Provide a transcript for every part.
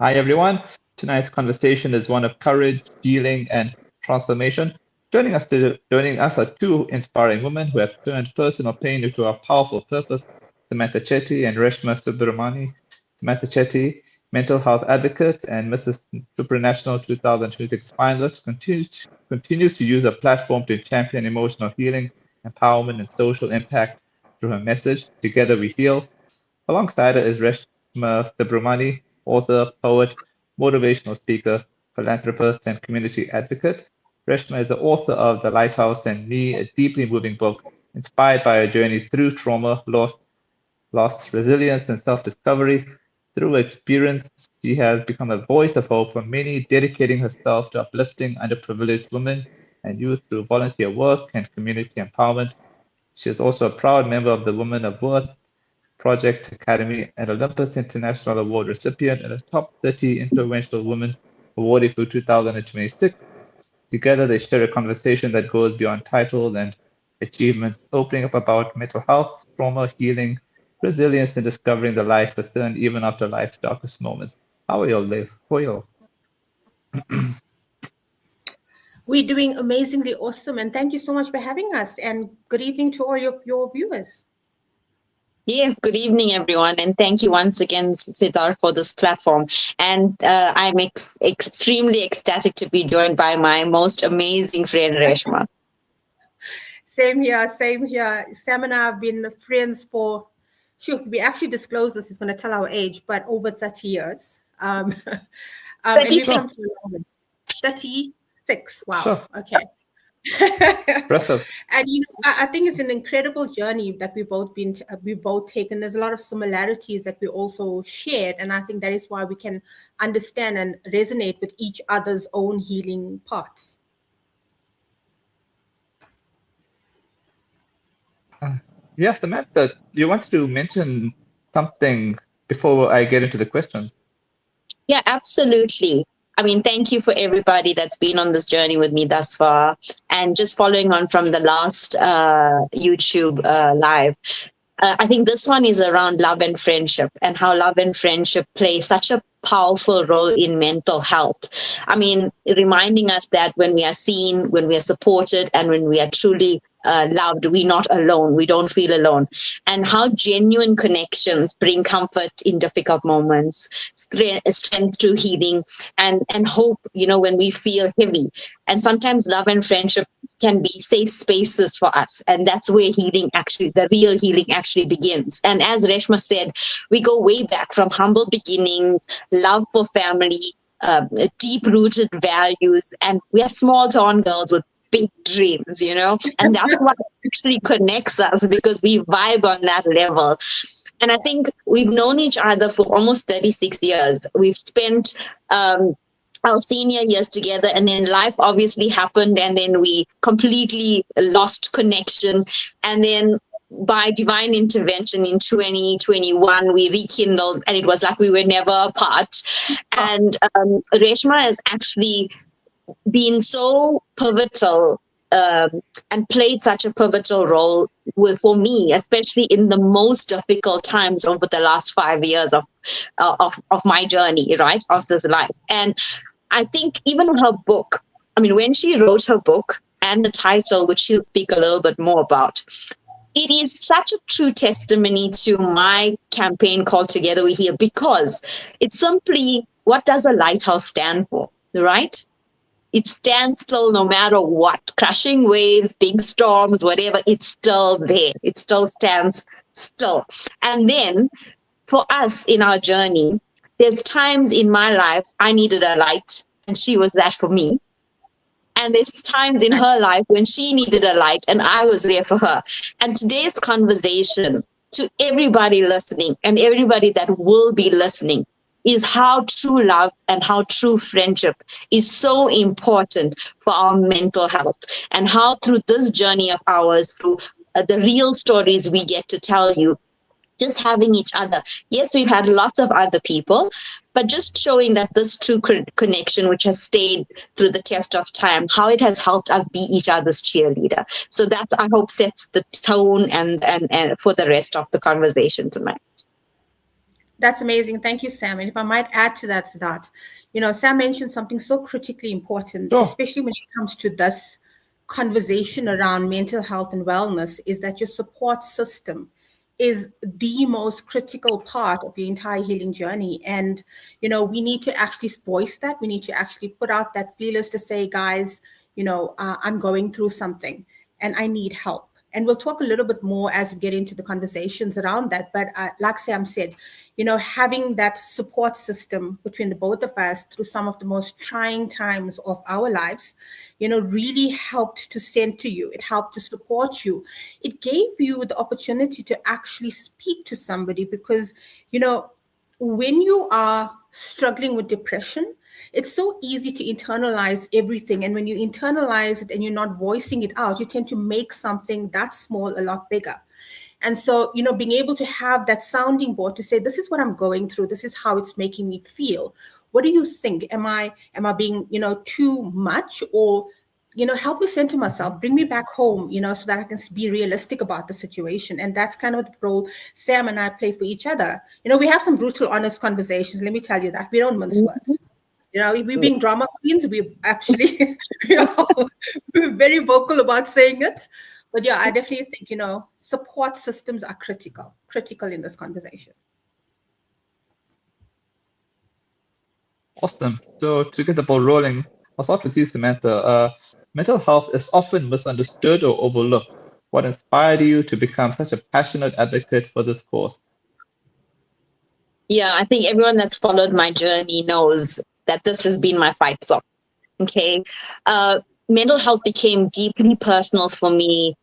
Hi, everyone. Tonight's conversation is one of courage, healing, and transformation. Joining us are two inspiring women who have turned personal pain into a powerful purpose, Samantha Chetty and Reshma Subramoney. Samantha Chetty, mental health advocate and Mrs Supranational 2026 finalist, continues to use her platform to champion emotional healing, empowerment, and social impact through her message, Together We Heal. Alongside her is Reshma Subramoney, author, poet, motivational speaker, philanthropist, and community advocate. Reshma is the author of The Lighthouse In Me, a deeply moving book inspired by her journey through trauma, loss, resilience, and self-discovery. Through her experience, she has become a voice of hope for many, dedicating herself to uplifting underprivileged women and youth through volunteer work and community empowerment. She is also a proud member of the Women of Worth Project Academy, an Olympus International Award recipient, and a top 30 influential women awarded for 2026. Together, they share a conversation that goes beyond titles and achievements, opening up about mental health, trauma, healing, resilience, and discovering the life within, even after life's darkest moments. How are you all, Liv? How are you all? We're doing amazingly awesome, and thank you so much for having us. And good evening to all your viewers. Yes, good evening, everyone, and thank you once again, Siddhar, for this platform. And I'm extremely ecstatic to be joined by my most amazing friend, Reshma. Same here, same here. Sam and I have been friends for, we actually disclose this, it's going to tell our age, but over 30 years. 36. 36, wow, Sure. okay. Impressive. And I think it's an incredible journey that we've both taken. There's a lot of similarities that we also shared, and I think that is why we can understand and resonate with each other's own healing parts. Yes, Samantha, you wanted to mention something before I get into the questions. Yeah, absolutely. I mean, thank you for everybody that's been on this journey with me thus far. And just following on from the last YouTube live, I think this one is around love and friendship and how love and friendship play such a powerful role in mental health. I mean, reminding us that when we are seen, when we are supported, and when we are truly loved, we're not alone. We don't feel alone. And how genuine connections bring comfort in difficult moments, strength through healing, and hope, when we feel heavy. And sometimes love and friendship can be safe spaces for us. And that's where the real healing actually begins. And as Reshma said, we go way back from humble beginnings, love for family, deep-rooted values, and we are small town girls with big dreams, and that's what actually connects us, because we vibe on that level. And I think we've known each other for almost 36 years. We've spent our senior years together, and then life obviously happened, and then we completely lost connection. And then by divine intervention in 2021, we rekindled, and it was like we were never apart. And Reshma has actually been so pivotal and played such a pivotal role for me, especially in the most difficult times over the last 5 years of my journey, right, of this life. And I think even her book, when she wrote her book and the title, which she'll speak a little bit more about, it is such a true testimony to my campaign called Together We Heal, because it's simply, what does a lighthouse stand for, right? It stands still no matter what, crashing waves, big storms, whatever, it's still there. It still stands still. And then for us in our journey, there's times in my life I needed a light, and she was that for me. And there's times in her life when she needed a light, and I was there for her. And today's conversation, to everybody listening and everybody that will be listening, is how true love and how true friendship is so important for our mental health, and how through this journey of ours, through the real stories we get to tell you, just having each other. Yes, we've had lots of other people, but just showing that this true connection, which has stayed through the test of time, how it has helped us be each other's cheerleader. So that, I hope, sets the tone and for the rest of the conversation tonight. That's amazing. Thank you, Sam. And if I might add to that, Siddharth, Sam mentioned something so critically important, Sure. especially when it comes to this conversation around mental health and wellness, is that your support system is the most critical part of your entire healing journey. And, we need to actually voice that. We need to actually put out that feelers to say, guys, I'm going through something and I need help. And we'll talk a little bit more as we get into the conversations around that. But like Sam said, having that support system between the both of us through some of the most trying times of our lives, really helped to center you. It helped to support you. It gave you the opportunity to actually speak to somebody because, when you are struggling with depression, it's so easy to internalize everything. And when you internalize it and you're not voicing it out, you tend to make something that small a lot bigger. And so, being able to have that sounding board to say, this is what I'm going through. This is how it's making me feel. What do you think? Am I being, too much? Or, help me center myself, bring me back home, so that I can be realistic about the situation. And that's kind of the role Sam and I play for each other. We have some brutal, honest conversations. Let me tell you that. We don't mince words. We being drama queens, we actually, we're very vocal about saying it. But yeah, I definitely think, support systems are critical in this conversation. Awesome. So to get the ball rolling, I'll start with you, Samantha. Mental health is often misunderstood or overlooked. What inspired you to become such a passionate advocate for this cause? Yeah, I think everyone that's followed my journey knows that this has been my fight song. Okay. Mental health became deeply personal for me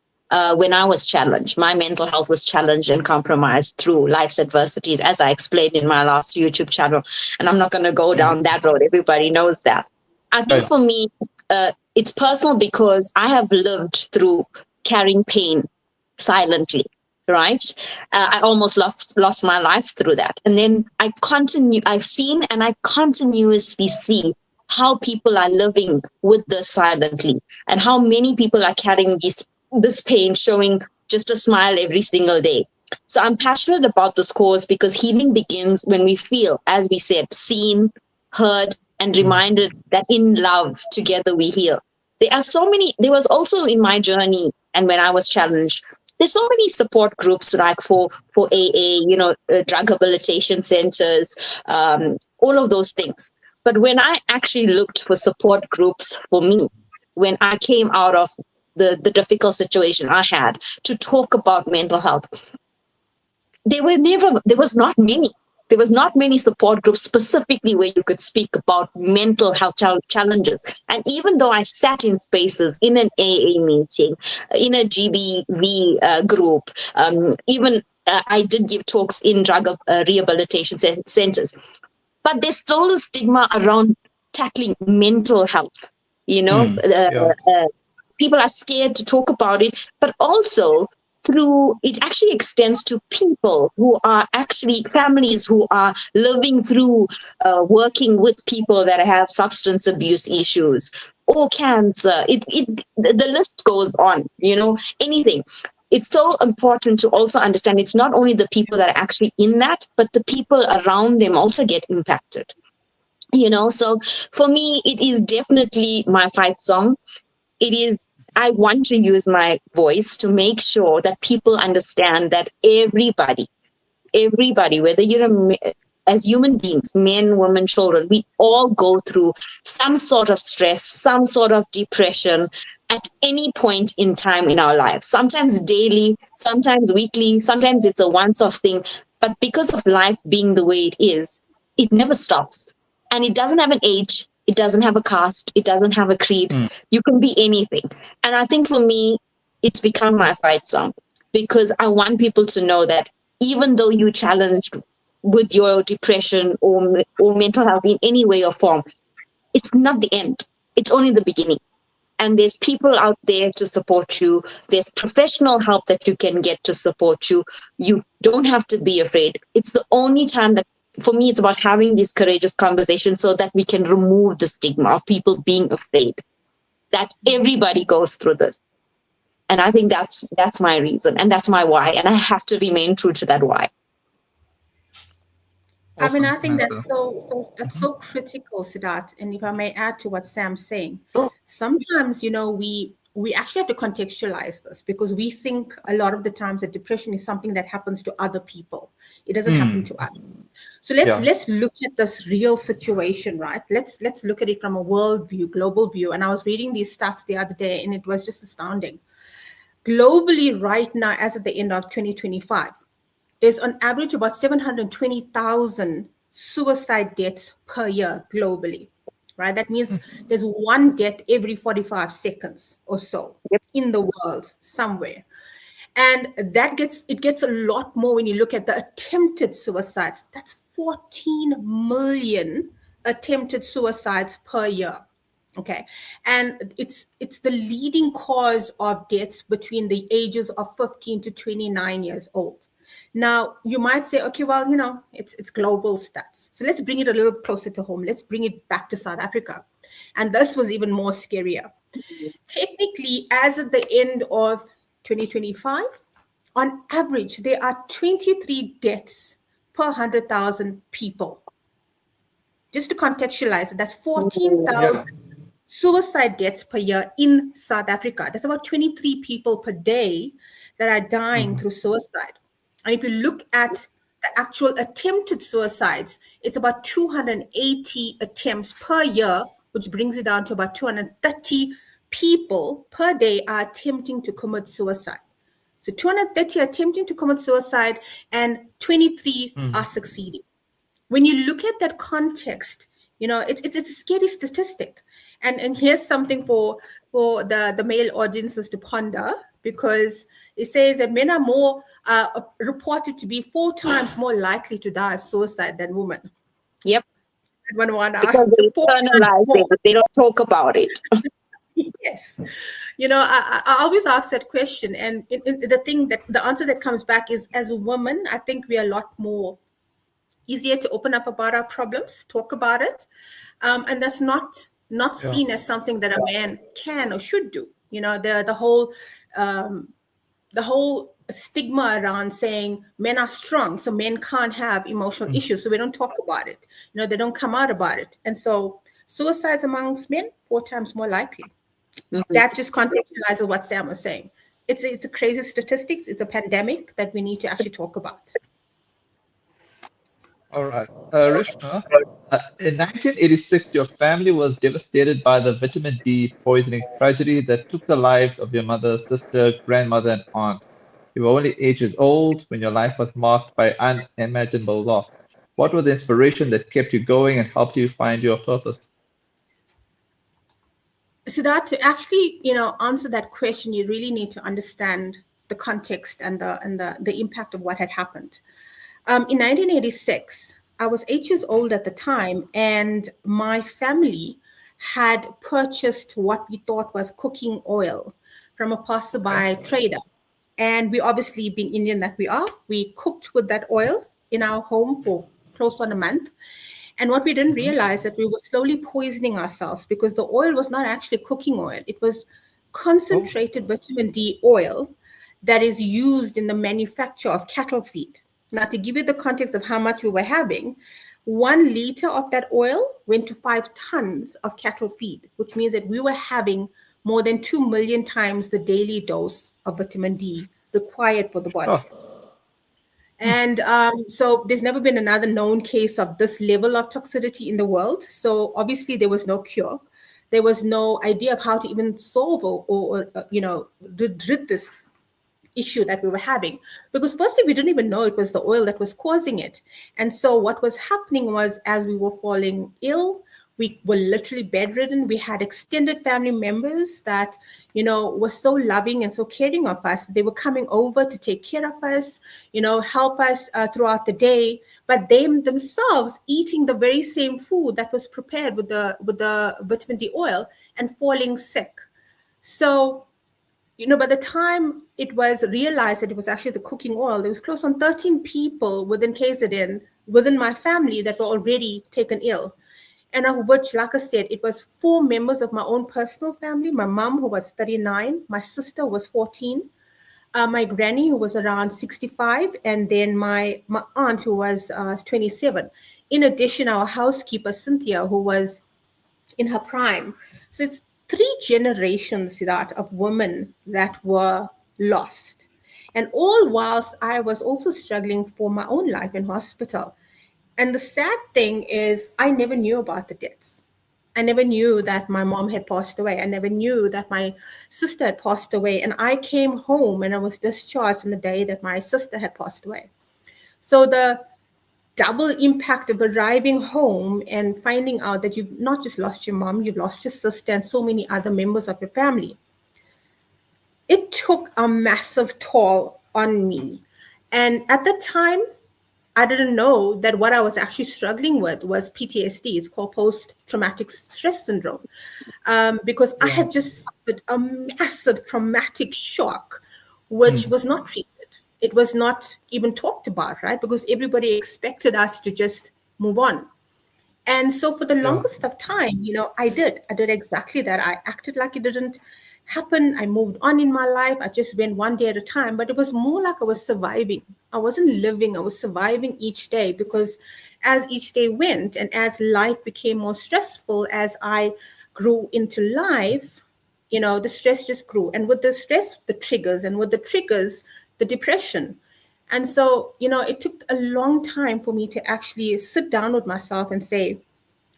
when I was challenged. My mental health was challenged and compromised through life's adversities, as I explained in my last YouTube channel. And I'm not going to go down that road. Everybody knows that. I think for me, it's personal because I have lived through carrying pain silently. Right? I almost lost my life through that. And then I've seen and I continuously see how people are living with this silently and how many people are carrying this pain, showing just a smile every single day. So I'm passionate about this cause because healing begins when we feel, as we said, seen, heard, and reminded that in love together we heal. There was also in my journey and when I was challenged, there's so many support groups like for AA, drug rehabilitation centers, all of those things. But when I actually looked for support groups for me, when I came out of the difficult situation I had to talk about mental health, there was not many. There was not many support groups specifically where you could speak about mental health challenges. And even though I sat in spaces, in an AA meeting, in a GBV group, even I did give talks in drug rehabilitation centers, but there's still a stigma around tackling mental health. People are scared to talk about it, but also it actually extends to people who are actually families who are living through working with people that have substance abuse issues or cancer. The list goes on, anything. It's so important to also understand it's not only the people that are actually in that, but the people around them also get impacted. So for me, it is definitely my fight song. I want to use my voice to make sure that people understand that everybody, whether you're as human beings, men, women, children, we all go through some sort of stress, some sort of depression at any point in time in our lives. Sometimes daily, sometimes weekly, sometimes it's a once-off thing. But because of life being the way it is, it never stops. And it doesn't have an age. It doesn't have a caste. It doesn't have a creed. You can be anything. And I think for me, it's become my fight song because I want people to know that even though you're challenged with your depression or mental health in any way or form, it's not the end. It's only the beginning. And there's people out there to support you. There's professional help that you can get to support you. You don't have to be afraid. It's the only time that, for me, it's about having these courageous conversations so that we can remove the stigma of people being afraid that everybody goes through this. And I think that's my reason and that's my why. And I have to remain true to that why. I mean, I Awesome, think Samantha. that's so critical, Siddharth. And if I may add to what Sam's saying, Sure. sometimes, we actually have to contextualize this, because we think a lot of the times that depression is something that happens to other people. It doesn't happen to us. So let's look at this real situation, right? Let's look at it from a world view, global view. And I was reading these stats the other day, and it was just astounding. Globally, right now, as at the end of 2025, there's on average about 720,000 suicide deaths per year globally, right? That means there's one death every 45 seconds or so in the world somewhere. And it gets a lot more when you look at the attempted suicides. That's 14 million attempted suicides per year. Okay. And it's the leading cause of deaths between the ages of 15 to 29 years old. Now, you might say, okay, well, it's global stats. So let's bring it a little closer to home. Let's bring it back to South Africa. And this was even more scarier. Technically, as at the end of 2025, on average, there are 23 deaths per 100,000 people. Just to contextualize it, that's 14,000 suicide deaths per year in South Africa. That's about 23 people per day that are dying through suicide. And if you look at the actual attempted suicides, it's about 280 attempts per year, which brings it down to about 230 people per day are attempting to commit suicide. So 230 attempting to commit suicide and 23 are succeeding. When you look at that context, it's a scary statistic. And here's something for the male audiences to ponder, because it says that men are more reported to be 4 times more likely to die of suicide than women. Yep. When one asks, because they internalize it, but they don't talk about it. Yes. I always ask that question. And the answer that comes back is, as a woman, I think we are a lot more easier to open up about our problems, talk about it. And that's not seen as something that a man can or should do. The whole stigma around saying men are strong, so men can't have emotional issues, so we don't talk about it. They don't come out about it. And so suicides amongst men, 4 times more likely. That just contextualizes what Sam was saying. It's a crazy statistics. It's a pandemic that we need to actually talk about. All right. Reshma, in 1986, your family was devastated by the vitamin D poisoning tragedy that took the lives of your mother, sister, grandmother, and aunt. You were only 8 years old when your life was marked by unimaginable loss. What was the inspiration that kept you going and helped you find your purpose? So that to actually, answer that question, you really need to understand the context and the impact of what had happened. In 1986, I was 8 years old at the time, and my family had purchased what we thought was cooking oil from a passerby trader. And we obviously, being Indian that we are, we cooked with that oil in our home for close on a month. And what we didn't realize that we were slowly poisoning ourselves, because the oil was not actually cooking oil. It was concentrated vitamin D oil that is used in the manufacture of cattle feed. Now, to give you the context of how much we were having, 1 liter of that oil went to 5 tons of cattle feed, which means that we were having more than 2 million times the daily dose of vitamin D required for the body. Oh. And so there's never been another known case of this level of toxicity in the world. So obviously there was no cure. There was no idea of how to even solve or rid this issue that we were having, because firstly we didn't even know it was the oil that was causing it. And so what was happening was, as we were falling ill, we were literally bedridden. We had extended family members that were so loving and so caring of us. They were coming over to take care of us, help us throughout the day, but they themselves eating the very same food that was prepared with the vitamin D oil and falling sick. So by the time it was realized that it was actually the cooking oil, there was close on 13 people within KZN, within my family, that were already taken ill. And of which, like I said, it was 4 members of my own personal family. My mom, who was 39, my sister was 14, My granny, who was around 65, and then my aunt, who was 27. In addition, our housekeeper, Cynthia, who was in her prime. So it's 3 generations, Siddharth, of women that were lost. And all whilst I was also struggling for my own life in hospital. And the sad thing is, I never knew about the deaths. I never knew that my mom had passed away. I never knew that my sister had passed away. And I came home and I was discharged on the day that my sister had passed away. So the double impact of arriving home and finding out that you've not just lost your mom, you've lost your sister and so many other members of your family. It took a massive toll on me. And at the time, I didn't know that what I was actually struggling with was PTSD. It's called post-traumatic stress syndrome, because I had just suffered a massive traumatic shock, which was not treated. It was not even talked about, right? Because everybody expected us to just move on. And so for the longest of time, I did exactly that. I acted like it didn't happen. I moved on in my life. I just went one day at a time, but it was more like I was surviving. I wasn't living. I was surviving each day, because as each day went and as life became more stressful, as I grew into life, the stress just grew. And with the stress, the triggers, and with the triggers, the depression. And so, it took a long time for me to actually sit down with myself and say,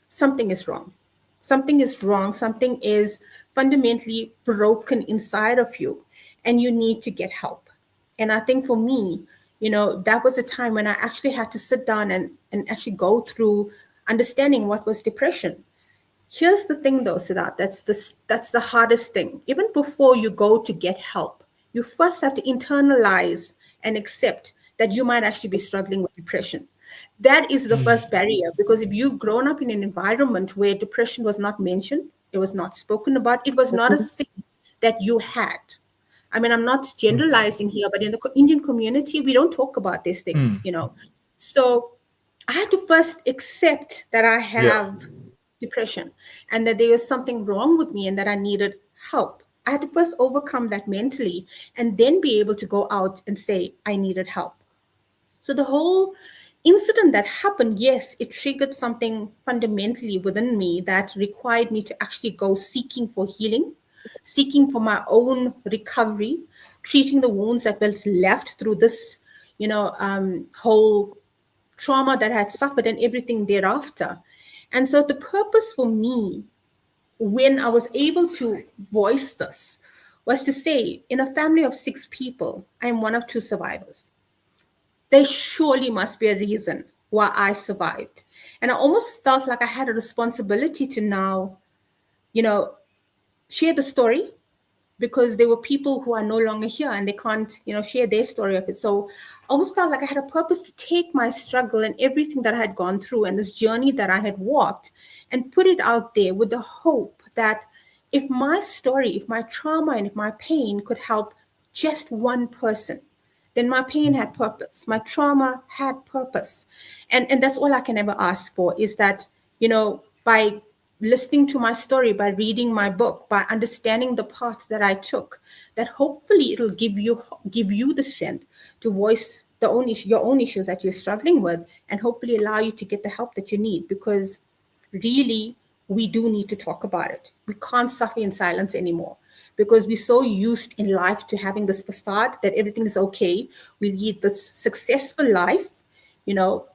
something is wrong. Something is wrong. Something is fundamentally broken inside of you, and you need to get help. And I think for me, that was a time when I actually had to sit down and actually go through understanding what was depression. Here's the thing though, Siddharth, that's the hardest thing. Even before you go to get help, you first have to internalize and accept that you might actually be struggling with depression. That is the first barrier, because if you've grown up in an environment where depression was not mentioned, it was not spoken about, it was not a thing that you had. I mean, I'm not generalizing here, but in the Indian community, we don't talk about these things, So I had to first accept that I have depression and that there was something wrong with me and that I needed help. I had to first overcome that mentally and then be able to go out and say I needed help. So the whole incident that happened, yes, it triggered something fundamentally within me that required me to actually go seeking for healing, seeking for my own recovery, treating the wounds that was left through this, whole trauma that I had suffered and everything thereafter. And so the purpose for me, when I was able to voice this, was to say, in a family of 6 people, I'm one of 2 survivors. There surely must be a reason why I survived. And I almost felt like I had a responsibility to now, share the story, because there were people who are no longer here and they can't, share their story of it. So I almost felt like I had a purpose to take my struggle and everything that I had gone through and this journey that I had walked and put it out there with the hope that if my story, if my trauma and if my pain could help just one person, then my pain had purpose. My trauma had purpose. And that's all I can ever ask for, is that, by listening to my story, by reading my book, by understanding the path that I took, that hopefully it'll give you the strength to voice your own issues that you're struggling with, and hopefully allow you to get the help that you need, because really we do need to talk about it. We can't suffer in silence anymore, because we're so used in life to having this facade that everything is okay. We lead this successful life,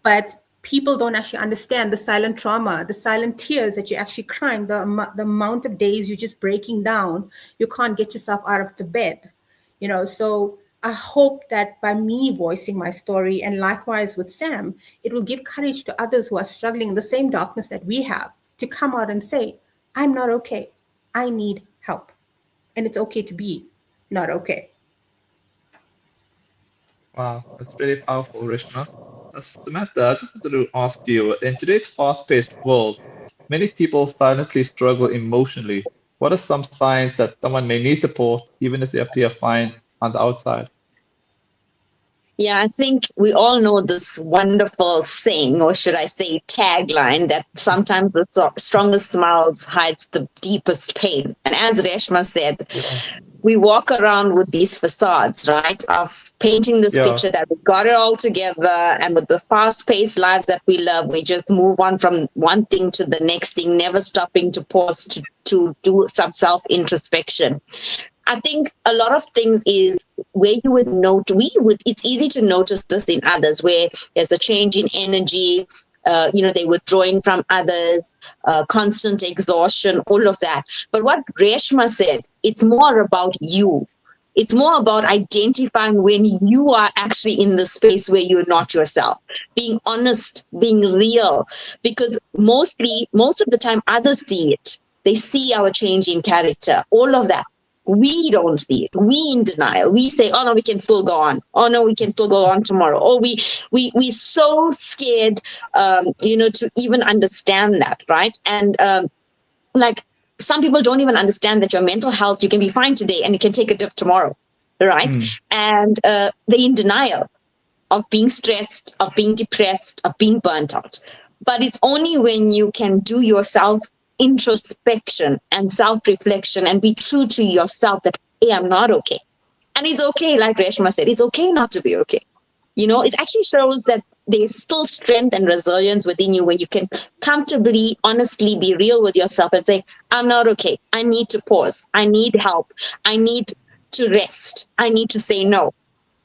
but people don't actually understand the silent trauma, the silent tears that you're actually crying, the amount of days you're just breaking down. You can't get yourself out of the bed, So I hope that by me voicing my story, and likewise with Sam, it will give courage to others who are struggling in the same darkness that we have, to come out and say, I'm not okay. I need help. And it's okay to be not okay. Wow, that's really powerful, Reshma. Samantha, I just wanted to ask you, in today's fast-paced world, many people silently struggle emotionally. What are some signs that someone may need support, even if they appear fine on the outside? Yeah, I think we all know this wonderful saying, or should I say tagline, that sometimes the strongest smiles hides the deepest pain. And as Reshma said, we walk around with these facades, right, of painting this picture that we got it all together, and with the fast-paced lives that we love, we just move on from one thing to the next thing, never stopping to pause to do some self-introspection. I think a lot of things is where you would note, it's easy to notice this in others, where there's a change in energy, they're withdrawing from others, constant exhaustion, all of that. But what Reshma said, it's more about you. It's more about identifying when you are actually in the space where you're not yourself, being honest, being real, because most of the time others see it. They see our change in character, all of that. We don't see it. We in denial. We say, oh no, we can still go on. Oh no, we can still go on tomorrow. Oh, we so scared, to even understand that, right? And like some people don't even understand that your mental health, you can be fine today and you can take a dip tomorrow, right? And they're in denial of being stressed, of being depressed, of being burnt out. But it's only when you can do yourself introspection and self-reflection and be true to yourself that, hey, I'm not okay. And it's okay, like Reshma said, it's okay not to be okay. It actually shows that there's still strength and resilience within you when you can comfortably, honestly be real with yourself and say, I'm not okay. I need to pause. I need help. I need to rest. I need to say no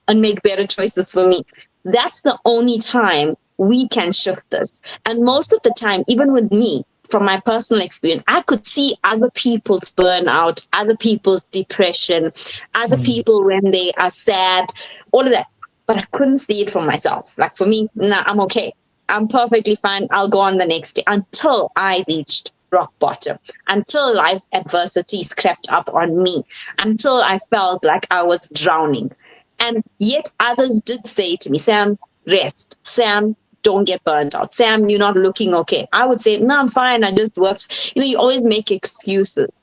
and make better choices for me. That's the only time we can shift this. And most of the time, even with me, from my personal experience, I could see other people's burnout, other people's depression, other people when they are sad, all of that. But I couldn't see it for myself. Like for me, nah, I'm okay. I'm perfectly fine. I'll go on the next day until I reached rock bottom, until life adversities crept up on me, until I felt like I was drowning. And yet others did say to me, Sam, rest. Sam, don't get burnt out. Sam, you're not looking okay. I would say, no, I'm fine. I just worked. You always make excuses.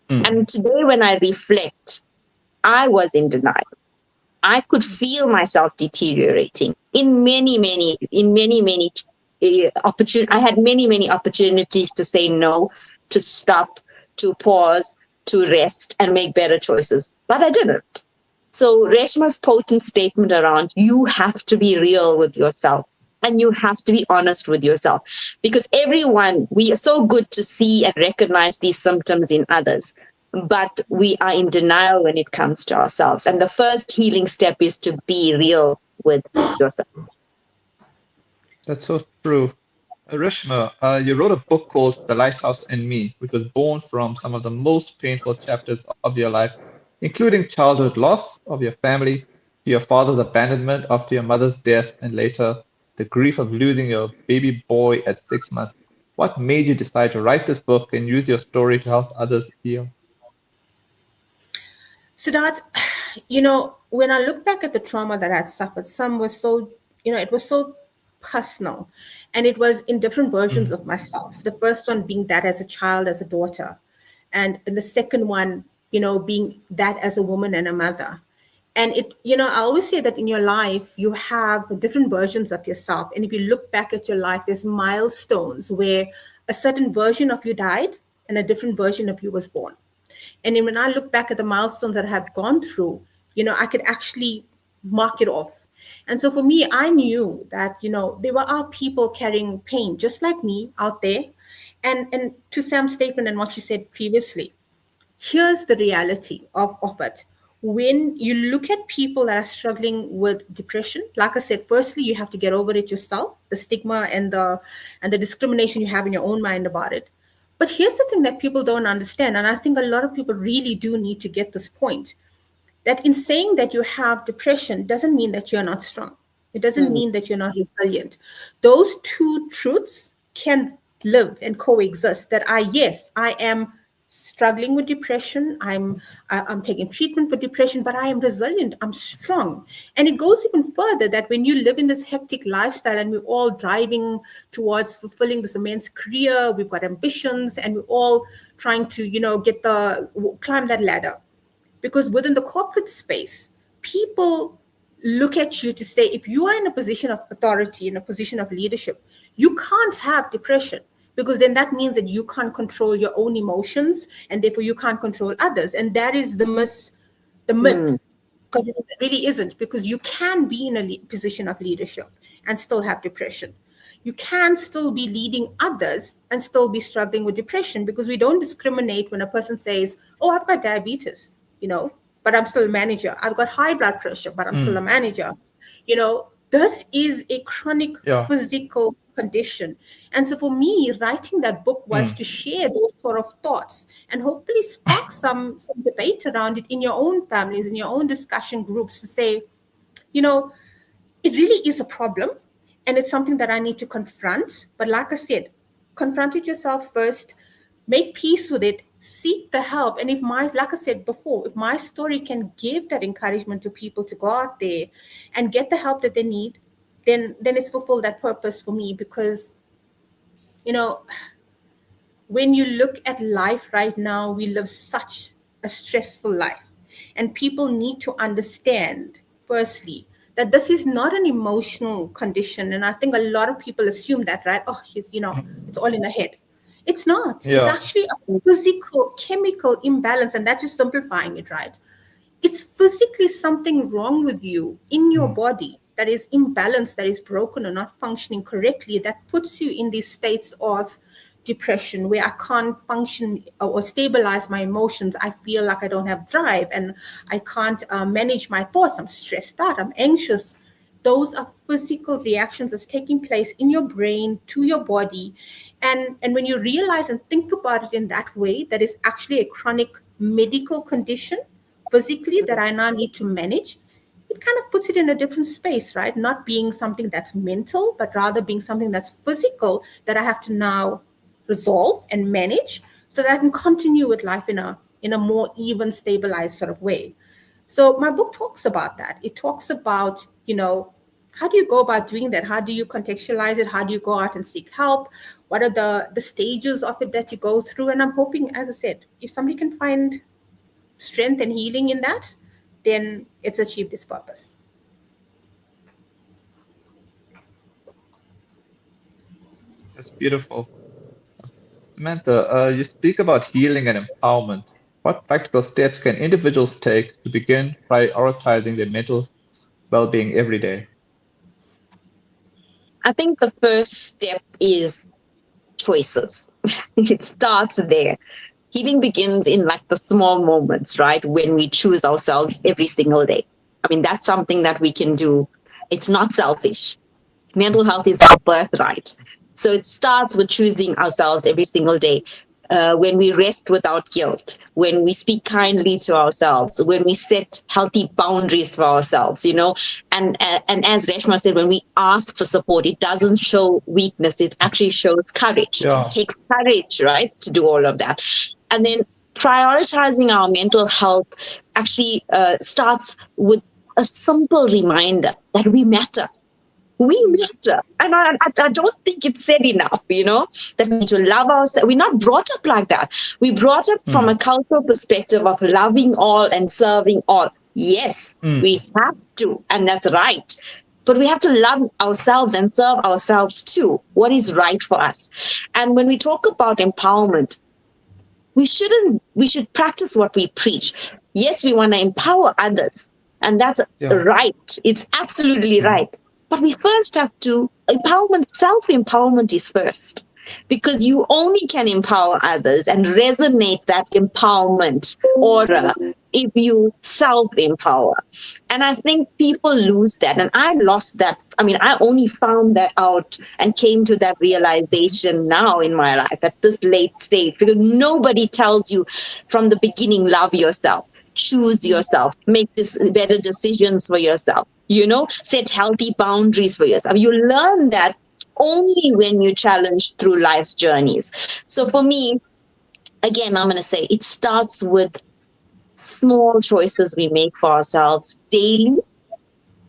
And today when I reflect, I was in denial. I could feel myself deteriorating in many opportunities. I had many opportunities to say no, to stop, to pause, to rest and make better choices. But I didn't. So Reshma's potent statement around you have to be real with yourself. And you have to be honest with yourself, because we are so good to see and recognize these symptoms in others, but we are in denial when it comes to ourselves. And the first healing step is to be real with yourself. That's so true. Reshma, you wrote a book called The Lighthouse In Me, which was born from some of the most painful chapters of your life, including childhood loss of your family, your father's abandonment after your mother's death, and later the grief of losing your baby boy at 6 months. What made you decide to write this book and use your story to help others heal? Siddharth, when I look back at the trauma that I had suffered, some was so, it was so personal, and it was in different versions of myself. The first one being that as a child, as a daughter, and the second one, being that as a woman and a mother. And I always say that in your life, you have different versions of yourself. And if you look back at your life, there's milestones where a certain version of you died and a different version of you was born. And then when I look back at the milestones that I had gone through, I could actually mark it off. And so for me, I knew that, there were people carrying pain just like me out there. And to Sam's statement and what she said previously, here's the reality of it. When you look at people that are struggling with depression, like I said, firstly, you have to get over it yourself, the stigma and the discrimination you have in your own mind about it. But here's the thing that people don't understand, and I think a lot of people really do need to get this point, that in saying that you have depression doesn't mean that you're not strong. It doesn't mean that you're not resilient. Those two truths can live and coexist, that I am struggling with depression. I'm taking treatment for depression, but I am resilient. I'm strong. And it goes even further that when you live in this hectic lifestyle and we're all driving towards fulfilling this immense career, we've got ambitions, and we're all trying to, climb that ladder. Because within the corporate space, people look at you to say, if you are in a position of authority, in a position of leadership, you can't have depression, because then that means that you can't control your own emotions, and therefore you can't control others. And that is the the myth, because it really isn't, because you can be in a position of leadership and still have depression. You can still be leading others and still be struggling with depression, because we don't discriminate when a person says, oh, I've got diabetes, but I'm still a manager. I've got high blood pressure, but I'm still a manager. This is a chronic physical condition. And so for me, writing that book was to share those sort of thoughts and hopefully spark some debate around it in your own families, in your own discussion groups, to say, it really is a problem and it's something that I need to confront. But like I said, confront it yourself first, make peace with it, seek the help. And like I said before, if my story can give that encouragement to people to go out there and get the help that they need, then it's fulfilled that purpose for me. Because, when you look at life right now, we live such a stressful life. And people need to understand, firstly, that this is not an emotional condition. And I think a lot of people assume that, right? Oh, it's all in the head. It's not. Yeah. It's actually a physical, chemical imbalance. And that's just simplifying it, right? It's physically something wrong with you in your body that is imbalanced, that is broken or not functioning correctly, that puts you in these states of depression where I can't function or stabilize my emotions. I feel like I don't have drive and I can't manage my thoughts. I'm stressed out. I'm anxious. Those are physical reactions that's taking place in your brain to your body. And when you realize and think about it in that way, that is actually a chronic medical condition physically that I now need to manage, it kind of puts it in a different space, right? Not being something that's mental, but rather being something that's physical that I have to now resolve and manage so that I can continue with life in a more even, stabilized sort of way. So my book talks about that. It talks about, how do you go about doing that? How do you contextualize it? How do you go out and seek help? What are the stages of it that you go through? And I'm hoping, as I said, if somebody can find strength and healing in that, then it's achieved its purpose. That's beautiful. Samantha, you speak about healing and empowerment. What practical steps can individuals take to begin prioritizing their mental well-being every day? I think the first step is choices. It starts there. Healing begins in like the small moments, right? When we choose ourselves every single day. I mean, that's something that we can do. It's not selfish. Mental health is our birthright. So it starts with choosing ourselves every single day. When we rest without guilt, when we speak kindly to ourselves, when we set healthy boundaries for ourselves, and as Reshma said, when we ask for support, it doesn't show weakness, it actually shows courage. Yeah. It takes courage, right, to do all of that. And then prioritizing our mental health actually starts with a simple reminder that we matter. We matter. And I don't think it's said enough, that we need to love ourselves. We're not brought up like that. We're brought up from a cultural perspective of loving all and serving all. Yes, we have to, and that's right. But we have to love ourselves and serve ourselves too. What is right for us? And when we talk about empowerment, we should practice what we preach. Yes, we want to empower others, and that's right. It's absolutely right. But we first have to, self-empowerment is first, because you only can empower others and resonate that empowerment aura if you self-empower. And I think people lose that. And I lost that. I mean, I only found that out and came to that realization now in my life at this late stage, because nobody tells you from the beginning, love yourself. Choose yourself, make better decisions for yourself, set healthy boundaries for yourself. You learn that only when you challenge through life's journeys. So for me, again, I'm going to say it starts with small choices we make for ourselves daily,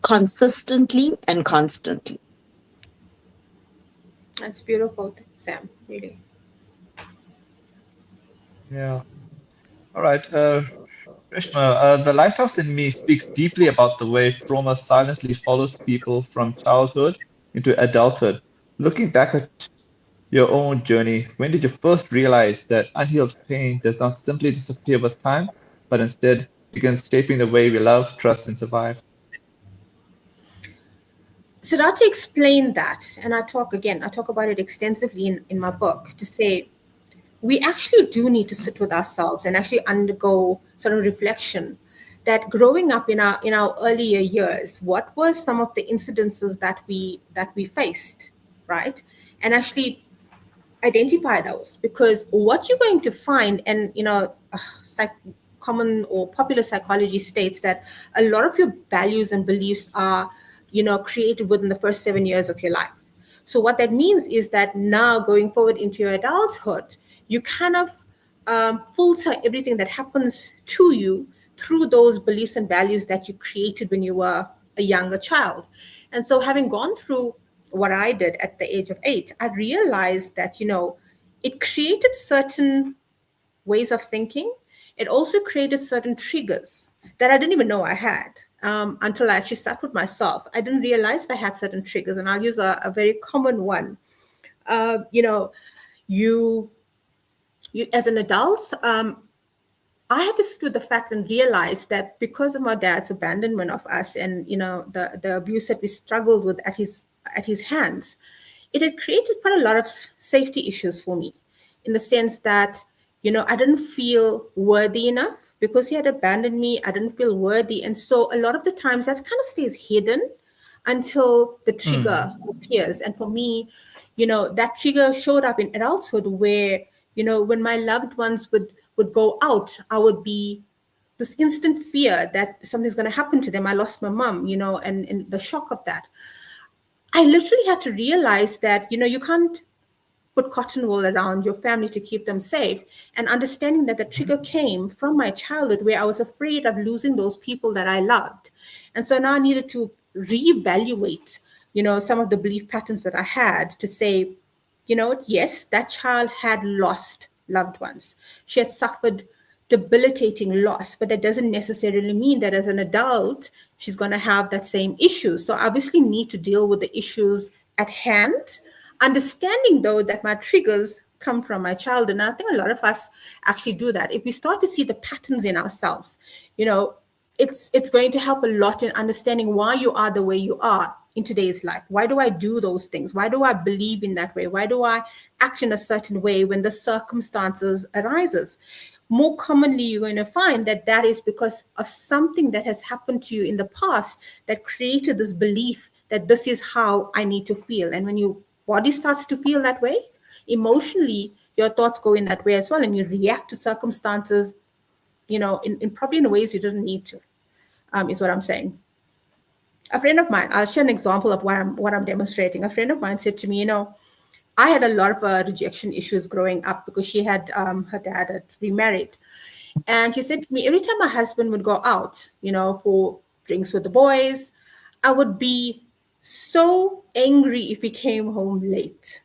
consistently, and constantly. That's beautiful, Sam, really. Yeah. All right. Reshma, the Lighthouse in Me speaks deeply about the way trauma silently follows people from childhood into adulthood. Looking back at your own journey, when did you first realize that unhealed pain does not simply disappear with time, but instead begins shaping the way we love, trust, and survive? So now to explain that, and I talk about it extensively in my book, to say we actually do need to sit with ourselves and actually undergo sort of reflection that growing up in our earlier years, what were some of the incidences that we faced, right? And actually identify those, because what you're going to find, and common or popular psychology states that a lot of your values and beliefs are created within the first 7 years of your life. So what that means is that now going forward into your adulthood, you kind of filter everything that happens to you through those beliefs and values that you created when you were a younger child. And so having gone through what I did at the age of 8, I realized that, it created certain ways of thinking. It also created certain triggers that I didn't even know I had until I actually sat with myself. I didn't realize that I had certain triggers, and I'll use a very common one. You as an adult, I had to sit with the fact and realize that because of my dad's abandonment of us and the abuse that we struggled with at his hands, it had created quite a lot of safety issues for me, in the sense that I didn't feel worthy enough. Because he had abandoned me, I didn't feel worthy. And so a lot of the times that kind of stays hidden until the trigger appears. And for me, that trigger showed up in adulthood where, when my loved ones would go out, I would be this instant fear that something's going to happen to them. I lost my mom, and the shock of that. I literally had to realize that, you can't put cotton wool around your family to keep them safe, and understanding that the trigger came from my childhood where I was afraid of losing those people that I loved. And so now I needed to reevaluate, some of the belief patterns that I had, to say, yes, that child had lost loved ones. She had suffered debilitating loss, but that doesn't necessarily mean that as an adult, she's going to have that same issue. So I obviously need to deal with the issues at hand, understanding though that my triggers come from my childhood. And I think a lot of us actually do that. If we start to see the patterns in ourselves, it's going to help a lot in understanding why you are the way you are in today's life. Why do I do those things? Why do I believe in that way? Why do I act in a certain way when the circumstances arises? More commonly, you're going to find that is because of something that has happened to you in the past that created this belief that this is how I need to feel. And when your body starts to feel that way, emotionally, your thoughts go in that way as well, and you react to circumstances, in probably in ways you didn't need to, is what I'm saying. A friend of mine, I'll share an example of what I'm demonstrating. A friend of mine said to me, I had a lot of rejection issues growing up because she had, her dad had remarried. And she said to me, every time my husband would go out, for drinks with the boys, I would be so angry if he came home late.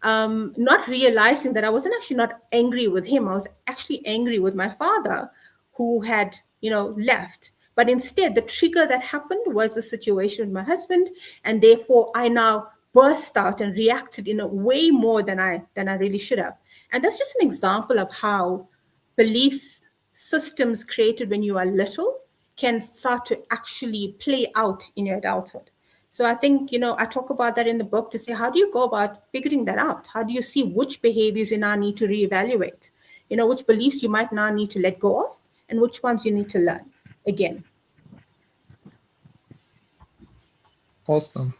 Not realizing that I wasn't actually not angry with him. I was actually angry with my father, who had, left. But instead, the trigger that happened was the situation with my husband. And therefore, I now burst out and reacted in a way more than I really should have. And that's just an example of how beliefs systems created when you are little can start to actually play out in your adulthood. So I think, I talk about that in the book to say, how do you go about figuring that out? How do you see which behaviors you now need to reevaluate? Which beliefs you might now need to let go of, and which ones you need to learn again. Awesome.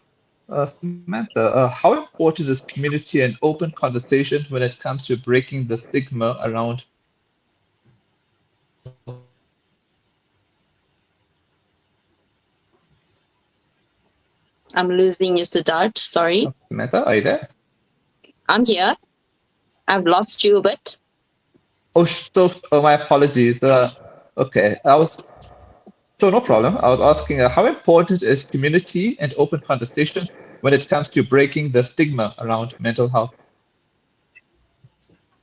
Samantha, how important is community and open conversation when it comes to breaking the stigma around? I'm losing you, Siddharth. Sorry. Samantha, are you there? I'm here. I've lost you a bit. Oh, my apologies. Okay, no problem. I was asking how important is community and open conversation when it comes to breaking the stigma around mental health?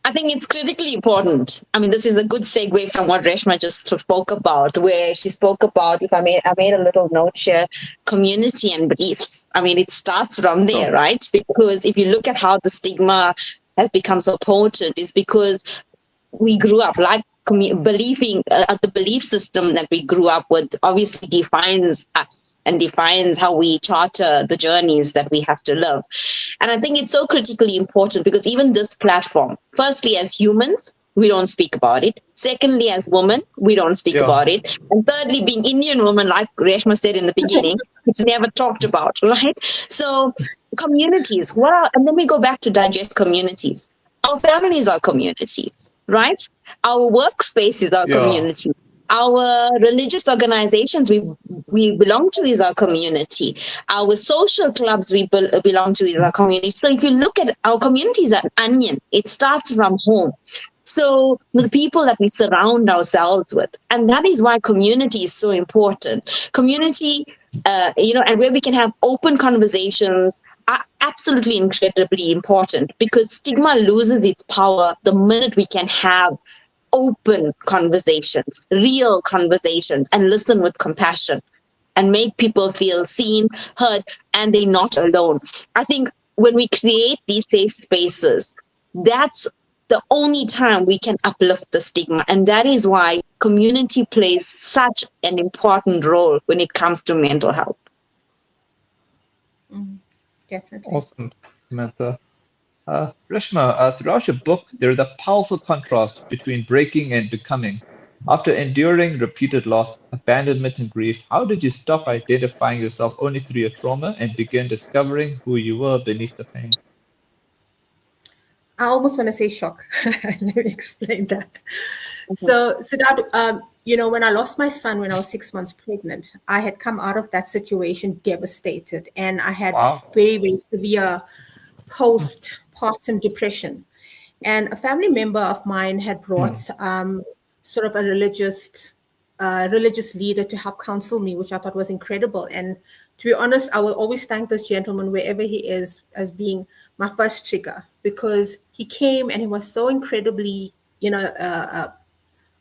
I think it's critically important. I mean, this is a good segue from what Reshma just spoke about, where she spoke about, I made a little note here, community and beliefs. I mean, it starts from there, right? Because if you look at how the stigma has become so potent, is because we grew up, like the belief system that we grew up with obviously defines us and defines how we charter the journeys that we have to live. And I think it's so critically important because even this platform, firstly, as humans, we don't speak about it. Secondly, as women, we don't speak about it. And thirdly, being Indian women, like Reshma said in the beginning, it's never talked about, right? So communities, wow. And then we go back to digest communities. Our families are community, right? Our workspace is our community. Our religious organizations we belong to is our community. Our social clubs we belong to is our community. So if you look at our community is an onion, it starts from home. So the people that we surround ourselves with, and that is why community is so important. Community, and where we can have open conversations are absolutely incredibly important because stigma loses its power the minute we can have open conversations, real conversations, and listen with compassion and make people feel seen, heard, and they're not alone. I think when we create these safe spaces, that's the only time we can uplift the stigma. And that is why community plays such an important role when it comes to mental health. Definitely. Awesome, Samantha. Reshma, throughout your book, there is a powerful contrast between breaking and becoming. After enduring repeated loss, abandonment, and grief, how did you stop identifying yourself only through your trauma and begin discovering who you were beneath the pain? I almost want to say shock. Let me explain that. So Siddharth, when I lost my son when I was 6 months pregnant, I had come out of that situation devastated, and I had very, very severe postpartum depression. And a family member of mine had brought sort of a religious leader to help counsel me, which I thought was incredible. And to be honest, I will always thank this gentleman wherever he is as being my first trigger, because he came and he was so incredibly,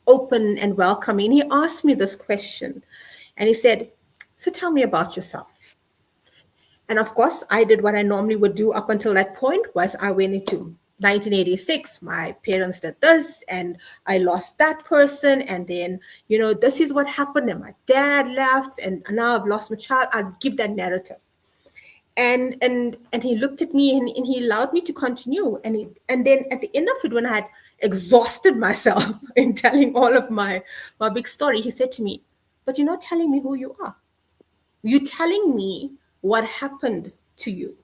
open and welcoming. He asked me this question and he said, "So tell me about yourself." And of course, I did what I normally would do up until that point, was I went into 1986, my parents did this and I lost that person. And then, this is what happened and my dad left and now I've lost my child. I'd give that narrative. And he looked at me and he allowed me to continue. And then at the end of it, when I had exhausted myself in telling all of my big story, he said to me, "But you're not telling me who you are. You're telling me what happened to you.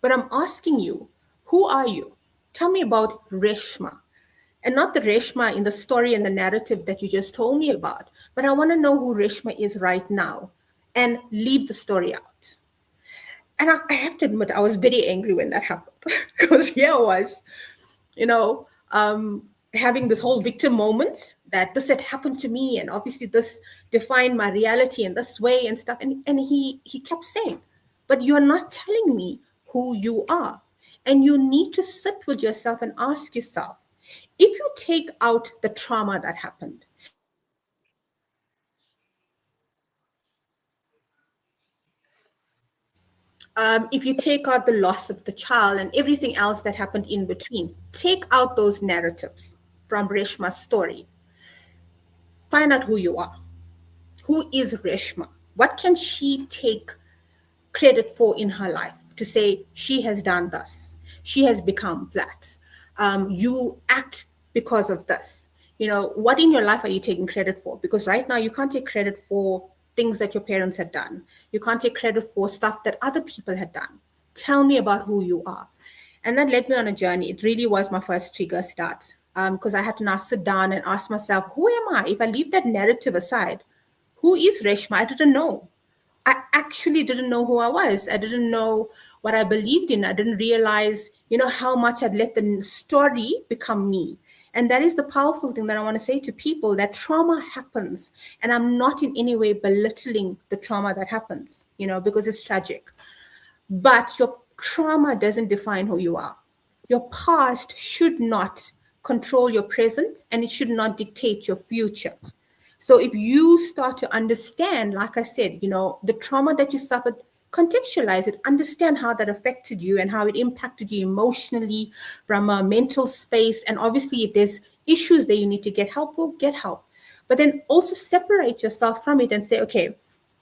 But I'm asking you, who are you? Tell me about Reshma." And not the Reshma in the story and the narrative that you just told me about, but I want to know who Reshma is right now, and leave the story out. And I have to admit, I was very angry when that happened, because here I was, having this whole victim moment that this had happened to me, and obviously this defined my reality in this way and stuff. And he kept saying, "But you're not telling me who you are." And you need to sit with yourself and ask yourself, if you take out the trauma that happened, if you take out the loss of the child and everything else that happened in between, take out those narratives from Reshma's story. Find out who you are. Who is Reshma? What can she take credit for in her life to say she has done this? She has become that. You act because of this. What in your life are you taking credit for? Because right now you can't take credit for things that your parents had done. You can't take credit for stuff that other people had done. Tell me about who you are. And that led me on a journey. It really was my first trigger start, because I had to now sit down and ask myself, who am I? If I leave that narrative aside, who is Reshma? I didn't know. I actually didn't know who I was. I didn't know what I believed in. I didn't realize, how much I'd let the story become me. And that is the powerful thing that I want to say to people, that trauma happens. And I'm not in any way belittling the trauma that happens, because it's tragic. But your trauma doesn't define who you are. Your past should not control your present, and it should not dictate your future. So if you start to understand, like I said, the trauma that you suffered, contextualize it, understand how that affected you and how it impacted you emotionally from a mental space. And obviously, if there's issues that you need to get help for, get help. But then also separate yourself from it and say, okay,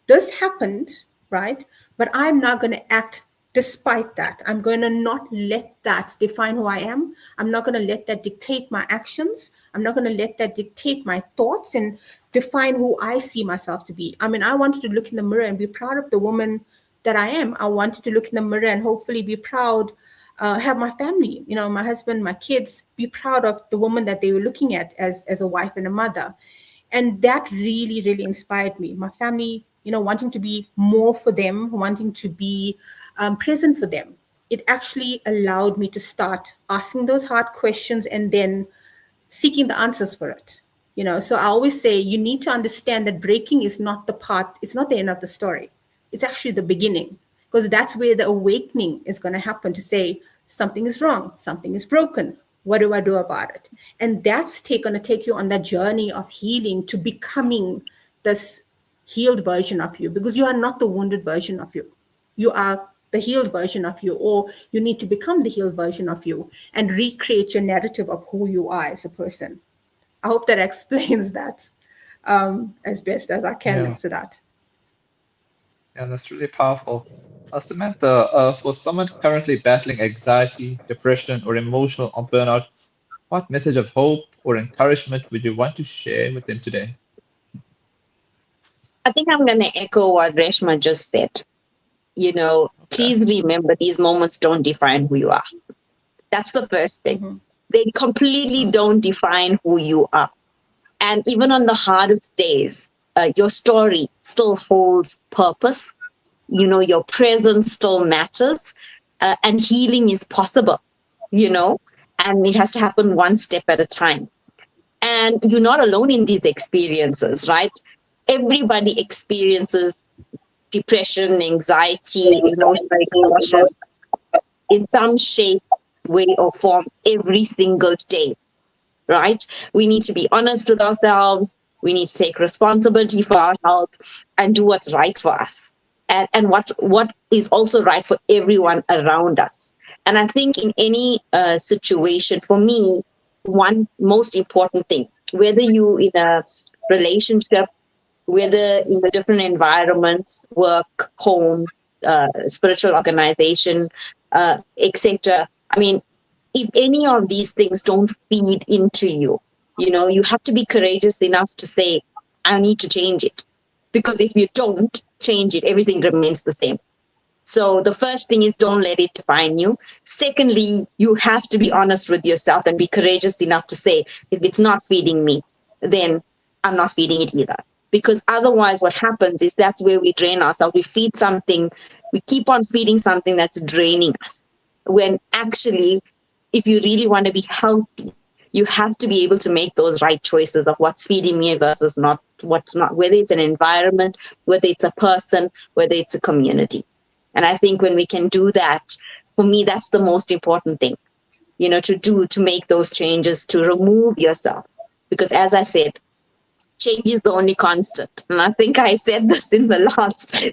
this happened, right? But I'm not going to act despite that. I'm going to not let that define who I am. I'm not going to let that dictate my actions. I'm not going to let that dictate my thoughts and define who I see myself to be. I mean, I wanted to look in the mirror and be proud of the woman that I am. I wanted to look in the mirror and hopefully be proud, have my family, you know, my husband, my kids, be proud of the woman that they were looking at as a wife and a mother. And that really, really inspired me. My family, you know, wanting to be more for them, wanting to be present for them. It actually allowed me to start asking those hard questions and then seeking the answers for it. You know, so I always say you need to understand that breaking is not the part, it's not the end of the story. It's actually the beginning, because that's where the awakening is going to happen, to say something is wrong, something is broken. What do I do about it? And that's going to take you on that journey of healing to becoming this healed version of you, because you are not the wounded version of you. You are the healed version of you, or you need to become the healed version of you and recreate your narrative of who you are as a person. I hope that explains that as best as I can, Siddharth. Yeah, that's really powerful. Samantha, for someone currently battling anxiety, depression, or emotional or burnout, what message of hope or encouragement would you want to share with them today? I think I'm going to echo what Reshma just said. You know, please remember these moments don't define who you are. That's the first thing. Mm-hmm. They completely don't define who you are. And even on the hardest days, your story still holds purpose. You know, your presence still matters, and healing is possible, you know, and it has to happen one step at a time. And you're not alone in these experiences, right? Everybody experiences depression, anxiety, emotional exhaustion in some shape, way, or form every single day, right? We need to be honest with ourselves. We need to take responsibility for our health and do what's right for us. And what is also right for everyone around us. And I think in any situation, for me, one most important thing, whether you're in a relationship, whether in a different environments, work, home, spiritual organization, etc. I mean, if any of these things don't feed into you, you know, you have to be courageous enough to say, I need to change it. Because if you don't change it, everything remains the same. So the first thing is, don't let it define you. Secondly, you have to be honest with yourself and be courageous enough to say, if it's not feeding me, then I'm not feeding it either. Because otherwise what happens is that's where we drain ourselves. We feed something, we keep on feeding something that's draining us. When actually, if you really want to be healthy, you have to be able to make those right choices of what's feeding me versus not, what's not, whether it's an environment, whether it's a person, whether it's a community. And I think when we can do that, for me, that's the most important thing, you know, to make those changes, to remove yourself. Because as I said, change is the only constant. And I think I said this in the last time,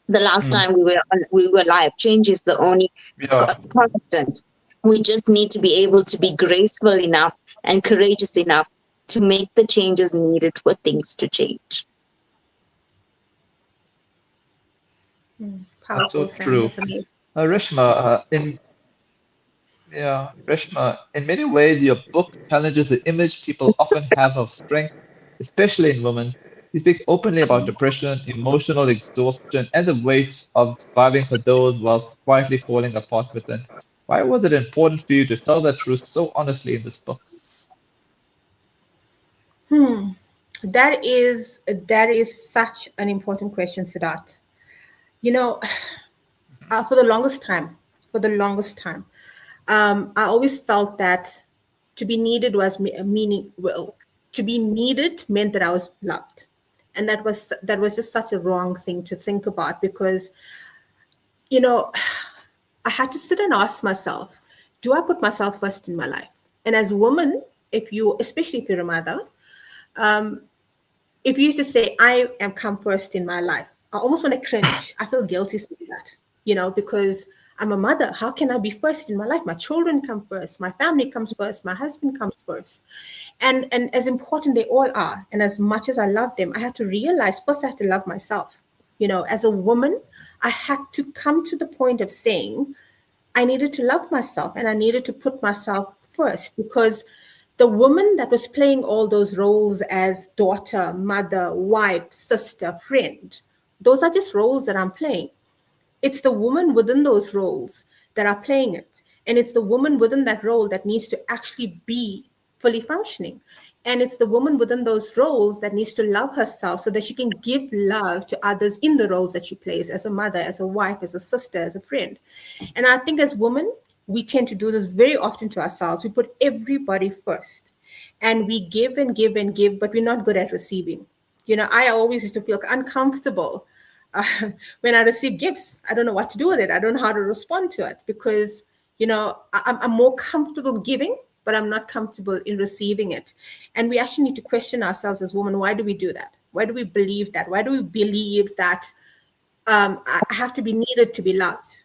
the last time we were live. Change is the only constant. We just need to be able to be graceful enough and courageous enough to make the changes needed for things to change. That's so true. Reshma, in many ways, your book challenges the image people often have of strength, especially in women. You speak openly about depression, emotional exhaustion, and the weight of surviving for those whilst quietly falling apart within. Why was it important for you to tell that truth so honestly in this book? That is such an important question, Siddharth. You know, for the longest time, I always felt that to be needed was to be needed meant that I was loved. And that was just such a wrong thing to think about, because, you know, I had to sit and ask myself, do I put myself first in my life? And as a woman, especially if you're a mother, if you used to say, I am come first in my life, I almost want to cringe. I feel guilty saying that, you know, because I'm a mother. How can I be first in my life? My children come first. My family comes first. My husband comes first. And as important they all are, and as much as I love them, I had to realize first I have to love myself. As a woman, I had to come to the point of saying I needed to love myself and I needed to put myself first, because the woman that was playing all those roles as daughter, mother, wife, sister, friend, those are just roles that I'm playing. It's the woman within those roles that are playing it. And it's the woman within that role that needs to actually be fully functioning. And it's the woman within those roles that needs to love herself so that she can give love to others in the roles that she plays as a mother, as a wife, as a sister, as a friend. And I think as women, we tend to do this very often to ourselves. We put everybody first and we give and give and give, but we're not good at receiving. I always used to feel uncomfortable when I receive gifts. I don't know what to do with it. I don't know how to respond to it because, I'm more comfortable giving, but I'm not comfortable in receiving it. And we actually need to question ourselves as women. Why do we do that? Why do we believe that? Why do we believe that I have to be needed to be loved?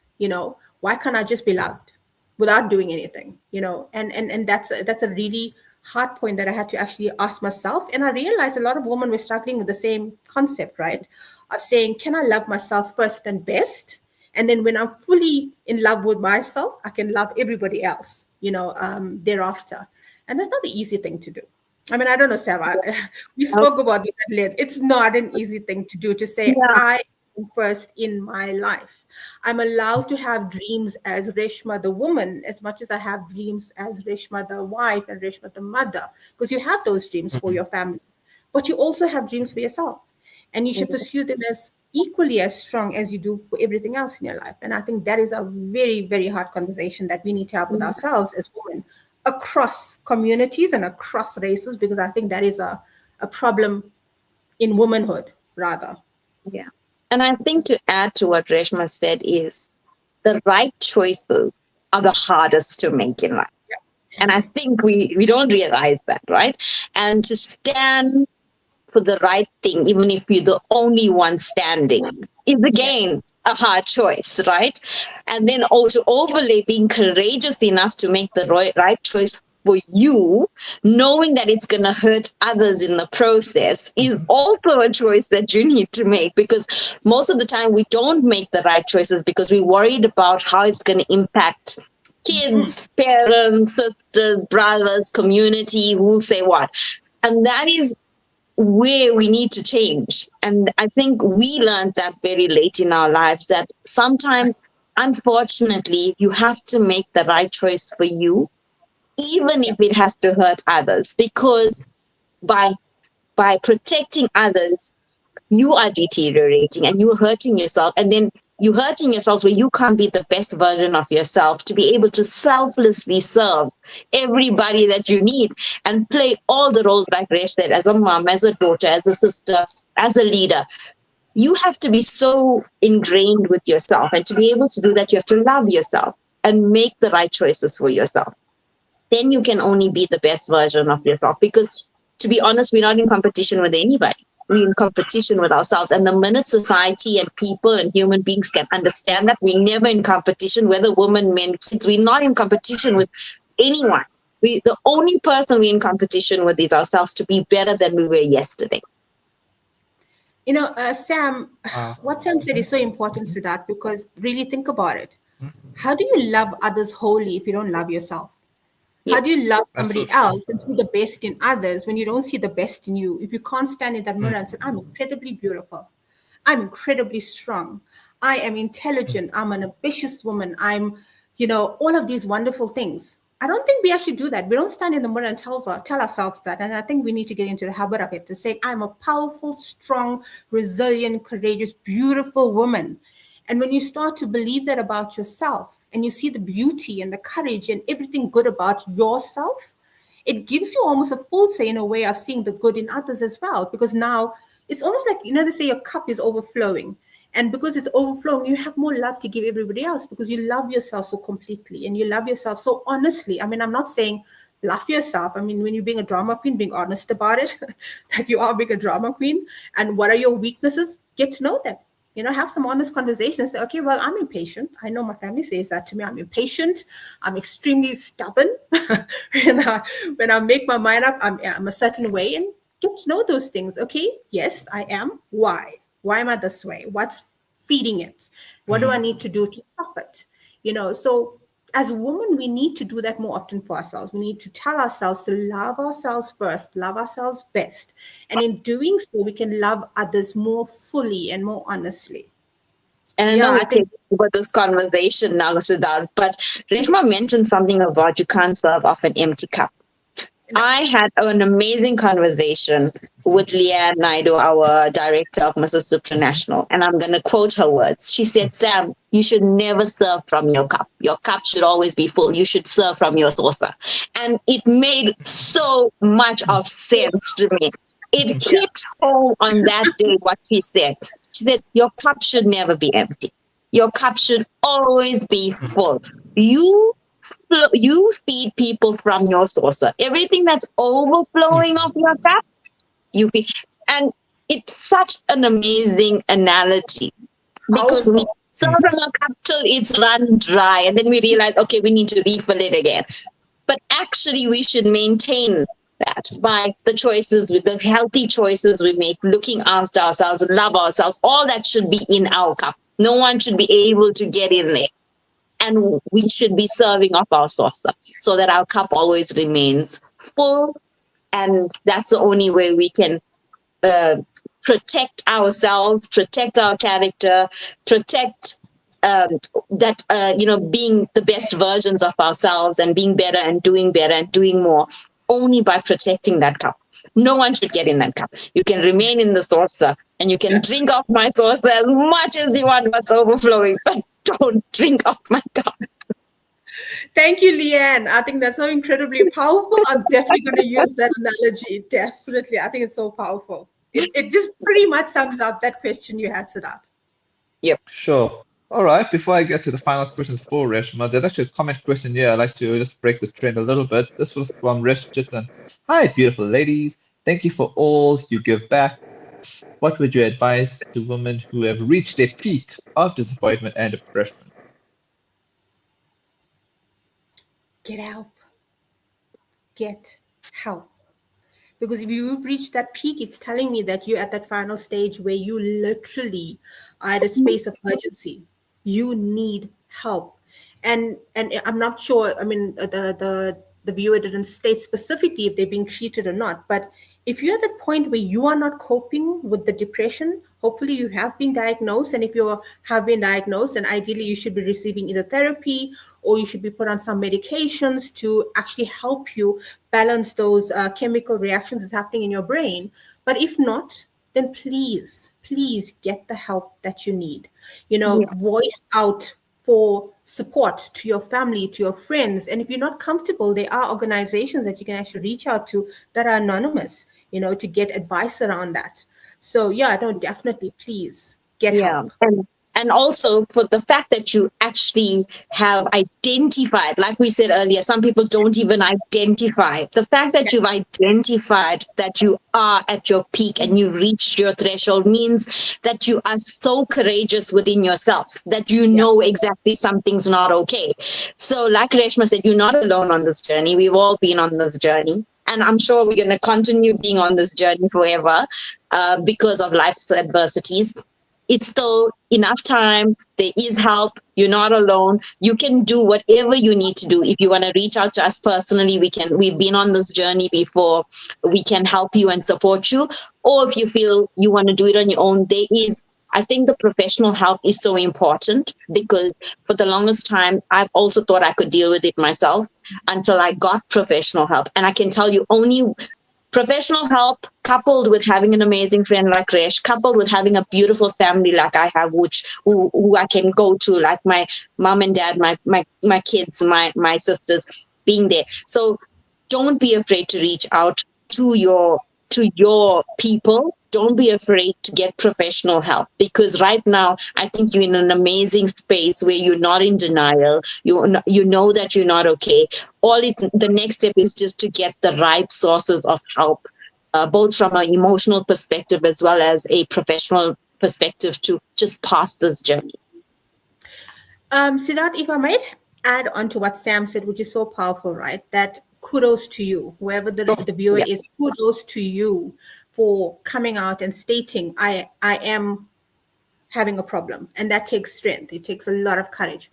Why can't I just be loved without doing anything? And that's a really hard point that I had to actually ask myself. And I realized a lot of women were struggling with the same concept, right? Of saying, can I love myself first and best? And then when I'm fully in love with myself, I can love everybody else, thereafter. And that's not an easy thing to do. I mean, I don't know, Sarah, we spoke about this at length. It's not an easy thing to do, to say, I am first in my life. I'm allowed to have dreams as Reshma, the woman, as much as I have dreams as Reshma, the wife, and Reshma, the mother, because you have those dreams for your family, but you also have dreams for yourself. And you should pursue them as equally as strong as you do for everything else in your life. And I think that is a very, very hard conversation that we need to have with ourselves as women across communities and across races, because I think that is a problem in womanhood, rather. Yeah. And I think to add to what Reshma said is the right choices are the hardest to make in life. Yeah. And I think we don't realize that, right? And to stand for the right thing, even if you're the only one standing, is again a hard choice, right? And then also overlay being courageous enough to make the right choice for you, knowing that it's going to hurt others in the process, is also a choice that you need to make, because most of the time we don't make the right choices because we're worried about how it's going to impact kids, parents, sisters, brothers, community, who'll say what. And that is where we need to change. And I think we learned that very late in our lives, that sometimes, unfortunately, you have to make the right choice for you, even if it has to hurt others, because by protecting others, you are deteriorating and you are hurting yourself. And then you're hurting yourself where you can't be the best version of yourself to be able to selflessly serve everybody that you need and play all the roles, like Resh said, as a mom, as a daughter, as a sister, as a leader. You have to be so ingrained with yourself. And to be able to do that, you have to love yourself and make the right choices for yourself. Then you can only be the best version of yourself. Because to be honest, we're not in competition with anybody. We're in competition with ourselves. And the minute society and people and human beings can understand that, we're never in competition, whether women, men, kids, we're not in competition with anyone. The only person we're in competition with is ourselves, to be better than we were yesterday. Sam, what Sam said is so important, Siddharth, because really think about it. How do you love others wholly if you don't love yourself? How do you love somebody else and see the best in others when you don't see the best in you? If you can't stand in that mirror and say, I'm incredibly beautiful, I'm incredibly strong, I am intelligent, I'm an ambitious woman, I'm, all of these wonderful things. I don't think we actually do that. We don't stand in the mirror and tell ourselves that. And I think we need to get into the habit of it, to say, I'm a powerful, strong, resilient, courageous, beautiful woman. And when you start to believe that about yourself, and you see the beauty and the courage and everything good about yourself, it gives you almost a full say in a way of seeing the good in others as well. Because now it's almost like, they say your cup is overflowing. And because it's overflowing, you have more love to give everybody else, because you love yourself so completely and you love yourself so honestly. I mean, I'm not saying love yourself. I mean, when you're being a drama queen, being honest about it, that you are being a drama queen. And what are your weaknesses? Get to know them. Have some honest conversations. Say, okay, well, I'm impatient. I know my family says that to me. I'm impatient. I'm extremely stubborn. when I make my mind up, I'm a certain way, and get to know those things. Okay, yes, I am. Why? Why am I this way? What's feeding it? What do I need to do to stop it? So as women, we need to do that more often for ourselves. We need to tell ourselves to love ourselves first, love ourselves best. And in doing so, we can love others more fully and more honestly. And I know I take over this conversation now, Siddharth, but Reshma mentioned something about you can't serve off an empty cup. I had an amazing conversation with Leanne Naidu, our director of Mrs Supranational, and I'm going to quote her words. She said, Sam, you should never serve from your cup. Your cup should always be full. You should serve from your saucer. And it made so much of sense to me. It hit home on that day what she said. She said, your cup should never be empty. Your cup should always be full. You feed people from your saucer. Everything that's overflowing of your cup, you feed. And it's such an amazing analogy because we serve from a cup till it's run dry, and then we realize, okay, we need to refill it again. But actually, we should maintain that by the choices, with the healthy choices we make, looking after ourselves, love ourselves. All that should be in our cup. No one should be able to get in there. And we should be serving off our saucer so that our cup always remains full. And that's the only way we can protect ourselves, protect our character, protect being the best versions of ourselves and being better and doing more, only by protecting that cup. No one should get in that cup. You can remain in the saucer and you can drink off my saucer as much as you want what's overflowing, but don't drink off my cup. Thank you, Leanne. I think that's so incredibly powerful. I'm definitely going to use that analogy. Definitely. I think it's so powerful. It just pretty much sums up that question you had, Siddharth. Yep. Sure. All right. Before I get to the final questions for Reshma, there's actually a comment question here. I'd like to just break the trend a little bit. This was from Resh Chitan. Hi, beautiful ladies. Thank you for all you give back. What would you advise to women who have reached their peak of disappointment and depression? Get help. Get help. Because if you've reached that peak, it's telling me that you're at that final stage where you literally are at a space of urgency. You need help. And I'm not sure, I mean, the viewer didn't state specifically if they're being treated or not, but if you're at that point where you are not coping with the depression, hopefully you have been diagnosed. And if you have been diagnosed, then ideally you should be receiving either therapy or you should be put on some medications to actually help you balance those chemical reactions that's happening in your brain. But if not, then please get the help that you need. Voice out for support to your family, to your friends. And if you're not comfortable, there are organizations that you can actually reach out to that are anonymous, to get advice around that. So definitely, please get help. And also for the fact that you actually have identified, like we said earlier, some people don't even identify. The fact that you've identified that you are at your peak and you reached your threshold means that you are so courageous within yourself that you know exactly something's not okay. So like Reshma said, you're not alone on this journey. We've all been on this journey. And I'm sure we're going to continue being on this journey forever because of life's adversities. It's still enough time. There is help. You're not alone. You can do whatever you need to do. If you want to reach out to us personally, we've been on this journey before. We can help you and support you. Or if you feel you want to do it on your own, I think the professional help is so important because for the longest time, I've also thought I could deal with it myself until I got professional help. And I can tell you only professional help coupled with having an amazing friend like Resh, coupled with having a beautiful family like I have, who I can go to, like my mom and dad, my kids, my sisters, being there. So don't be afraid to reach out to your people. Don't be afraid to get professional help because right now I think you're in an amazing space where you're not in denial. You know that you're not okay. The next step is just to get the right sources of help, both from an emotional perspective as well as a professional perspective to just pass this journey? Siddharth, if I might add on to what Sam said, which is so powerful, right? That kudos to you, whoever the viewer is, kudos to you for coming out and stating, I am having a problem. And that takes strength. It takes a lot of courage.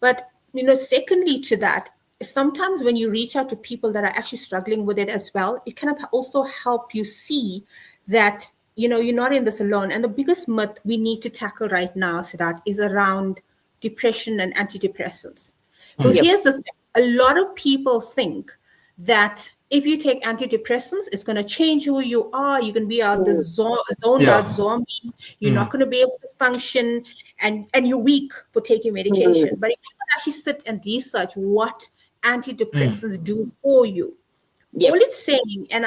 But, secondly to that, sometimes when you reach out to people that are actually struggling with it as well, it kind of also help you see that, you're not in this alone. And the biggest myth we need to tackle right now, Siddharth, is around depression and antidepressants. Because here's the thing, a lot of people think that if you take antidepressants, it's going to change who you are. You're going to be zoned out zombie. You're not going to be able to function, and you're weak for taking medication. But if you can actually sit and research what antidepressants do for you, all it's saying, and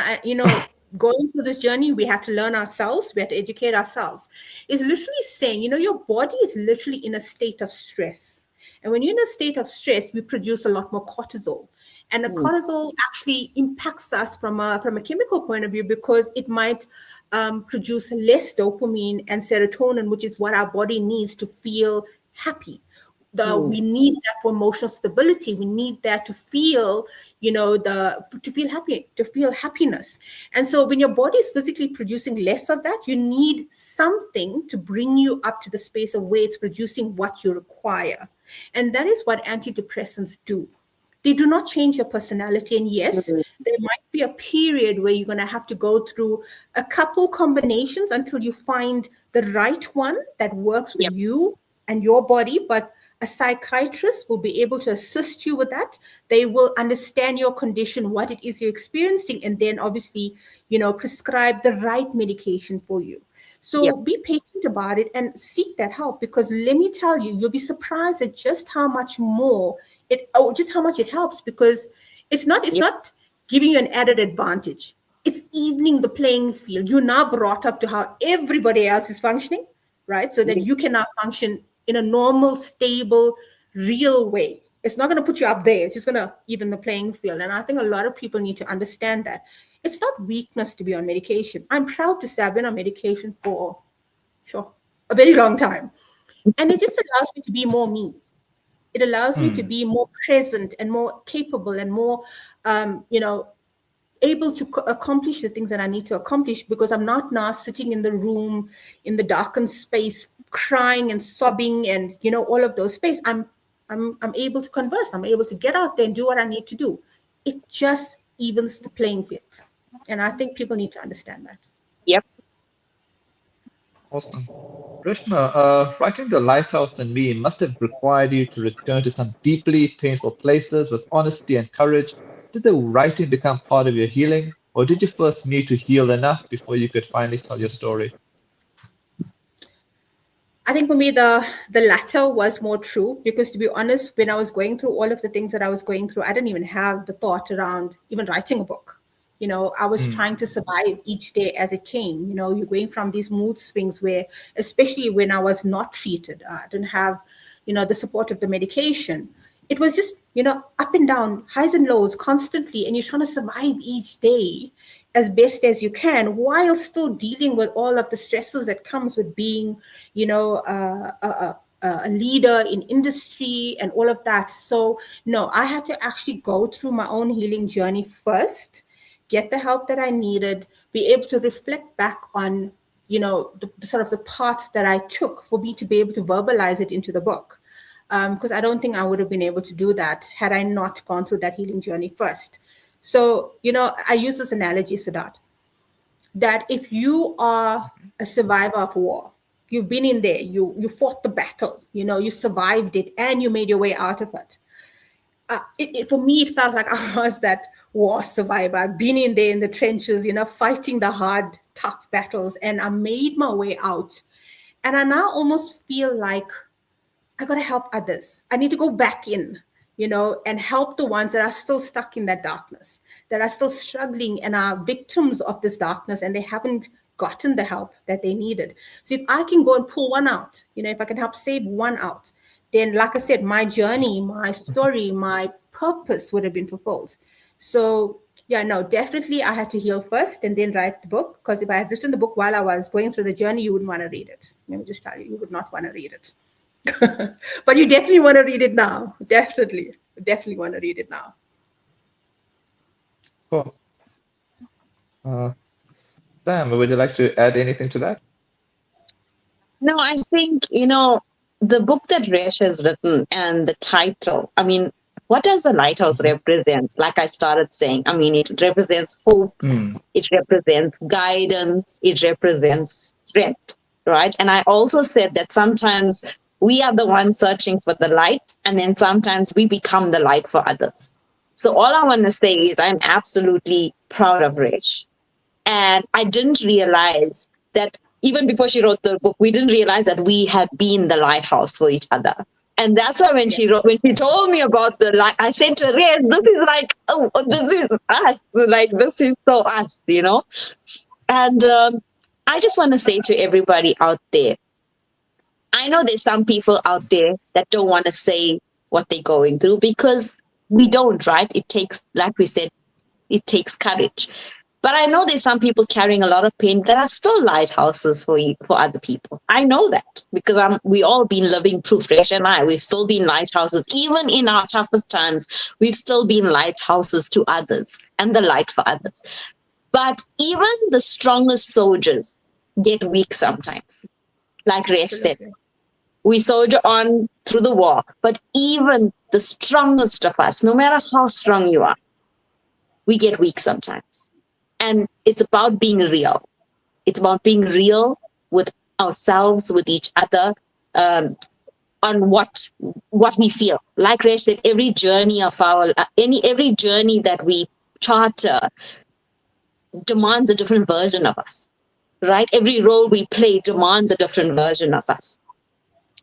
going through this journey, we had to learn ourselves, we had to educate ourselves, is literally saying, your body is literally in a state of stress. And when you're in a state of stress, we produce a lot more cortisol. And the cortisol actually impacts us from a chemical point of view, because it might produce less dopamine and serotonin, which is what our body needs to feel happy. We need that for emotional stability. We need that to feel, to feel happy, to feel happiness. And so when your body is physically producing less of that, you need something to bring you up to the space of where it's producing what you require. And that is what antidepressants do. They do not change your personality. And yes, there might be a period where you're going to have to go through a couple combinations until you find the right one that works with you and your body. But a psychiatrist will be able to assist you with that. They will understand your condition, what it is you're experiencing, and then obviously, prescribe the right medication for you. So be patient about it and seek that help, because let me tell you, you'll be surprised at just how much more just how much it helps, because it's not giving you an added advantage. It's evening the playing field. You're now brought up to how everybody else is functioning, right? So that you can now function in a normal, stable, real way. It's not going to put you up there. It's just going to even the playing field. And I think a lot of people need to understand that. It's not weakness to be on medication. I'm proud to say I've been on medication for, a very long time. And it just allows me to be more me. It allows me to be more present and more capable and more, able to accomplish the things that I need to accomplish, because I'm not now sitting in the room, in the darkened space, crying and sobbing and, all of those space. I'm able to converse. I'm able to get out there and do what I need to do. It just evens the playing field. And I think people need to understand that. Yep. Awesome. Reshma, writing The Lighthouse In Me must have required you to return to some deeply painful places with honesty and courage. Did the writing become part of your healing, or did you first need to heal enough before you could finally tell your story? I think for me, the latter was more true, because to be honest, when I was going through all of the things that I was going through, I didn't even have the thought around even writing a book. I was trying to survive each day as it came. You're going from these mood swings where, especially when I was not treated, I didn't have, the support of the medication. It was just, up and down, highs and lows constantly. And you're trying to survive each day as best as you can, while still dealing with all of the stresses that comes with being, a leader in industry and all of that. So no, I had to actually go through my own healing journey first, get the help that I needed, be able to reflect back on, the sort of the path that I took for me to be able to verbalize it into the book. Because I don't think I would have been able to do that had I not gone through that healing journey first. So, I use this analogy, Siddharth, that if you are a survivor of war, you've been in there, you fought the battle, you survived it, and you made your way out of it. For me, it felt like I was that war survivor. I've been in there in the trenches, fighting the hard, tough battles, and I made my way out. And I now almost feel like I got to help others. I need to go back in, and help the ones that are still stuck in that darkness, that are still struggling and are victims of this darkness, and they haven't gotten the help that they needed. So if I can go and pull one out, if I can help save one out, then like I said, my journey, my story, my purpose would have been fulfilled. So Yeah, no, definitely I had to heal first and then write the book, because if I had written the book while I was going through the journey, you wouldn't want to read it. Let me just tell you, you would not want to read it. But you definitely want to read it now. Definitely want to read it now. Cool. Sam, would you like to add anything to that? No, I think, the book that Resh has written and the title, I mean, what does the lighthouse represent? Like I started saying, I mean, it represents hope, it represents guidance, it represents strength, right? And I also said that sometimes we are the ones searching for the light, and then sometimes we become the light for others. So all I want to say is I'm absolutely proud of Resh. And I didn't realize that even before she wrote the book, we didn't realize that we had been the lighthouse for each other. And that's why when she told me about the light, I said to her, "Yes, this is like, this is us. Like, this is so us, And I just want to say to everybody out there, I know there's some people out there that don't want to say what they're going through, because we don't, right? It takes, like we said, it takes courage. But I know there's some people carrying a lot of pain that are still lighthouses for other people. I know that, because we all been living proof. Resh and I, we've still been lighthouses. Even in our toughest times, we've still been lighthouses to others and the light for others. But even the strongest soldiers get weak sometimes. Like Resh said, we soldier on through the war. But even the strongest of us, no matter how strong you are, we get weak sometimes. And it's about being real. It's about being real with ourselves, with each other, on what we feel. Like Resh said, every journey of every journey that we charter demands a different version of us, right? Every role we play demands a different version of us.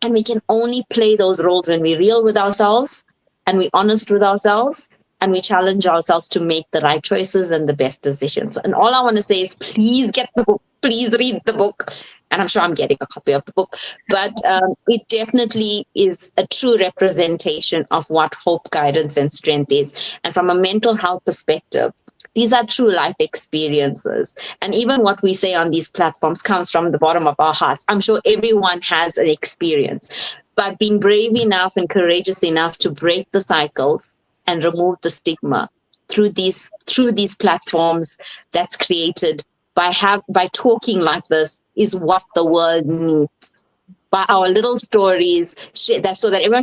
And we can only play those roles when we're real with ourselves and we're honest with ourselves, and we challenge ourselves to make the right choices and the best decisions. And all I want to say is, please get the book, please read the book. And I'm sure I'm getting a copy of the book, but it definitely is a true representation of what hope, guidance, and strength is. And from a mental health perspective, these are true life experiences. And even what we say on these platforms comes from the bottom of our hearts. I'm sure everyone has an experience, but being brave enough and courageous enough to break the cycles and remove the stigma through these platforms that's created by talking like this is what the world needs. By our little stories, so that everyone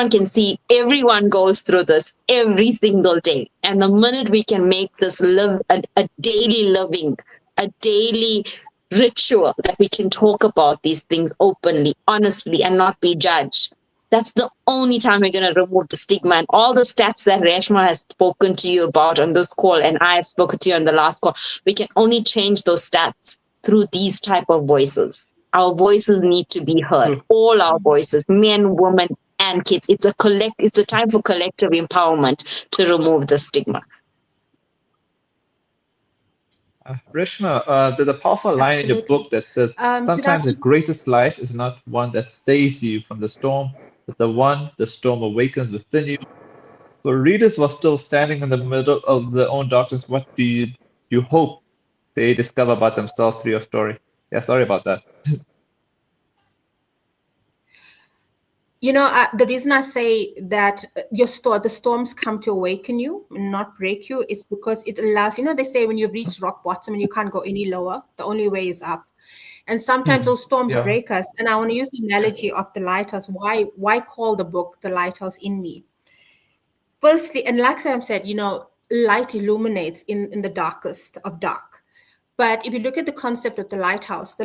can see everyone goes through this every single day. And the minute we can make this live a daily living, a daily ritual, that we can talk about these things openly, honestly, and not be judged, that's the only time we're going to remove the stigma. And all the stats that Reshma has spoken to you about on this call, and I have spoken to you on the last call, we can only change those stats through these type of voices. Our voices need to be heard. All our voices, men, women, and kids. It's a time for collective empowerment to remove the stigma. Reshma, there's a powerful line in your book that says, sometimes the greatest light is not one that saves you from the storm, but the storm awakens within you. For readers who are still standing in the middle of their own darkness, what do you hope they discover about themselves through your story? Yeah, sorry about that. The reason I say that the storms come to awaken you and not break you, it's because it allows, they say when you reach rock bottom and you can't go any lower, the only way is up. And sometimes those storms break us. And I want to use the analogy of the lighthouse. Why call the book The Lighthouse In Me? Firstly, and like Sam said, light illuminates in the darkest of dark. But if you look at the concept of the lighthouse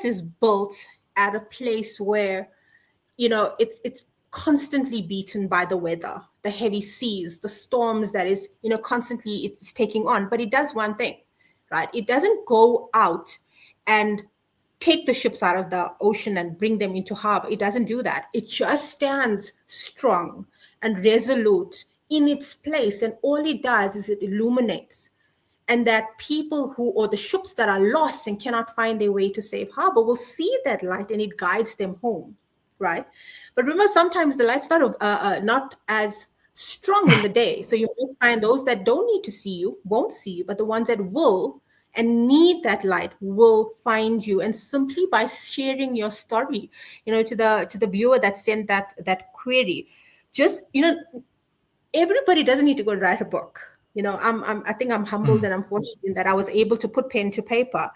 is built at a place where it's constantly beaten by the weather, the heavy seas, the storms that is, constantly it's taking on. But it does one thing, right? It doesn't go out and take the ships out of the ocean and bring them into harbor. It doesn't do that. It just stands strong and resolute in its place. And all it does is it illuminates. And that people or the ships that are lost and cannot find their way to safe harbor will see that light, and it guides them home. Right. But remember, sometimes the light's not as strong in the day. So you will find those that don't need to see you, won't see you, but the ones that will and need that light will find you. And simply by sharing your story, to the viewer that sent that query, just, everybody doesn't need to go write a book. I think I'm humbled and I'm fortunate that I was able to put pen to paper.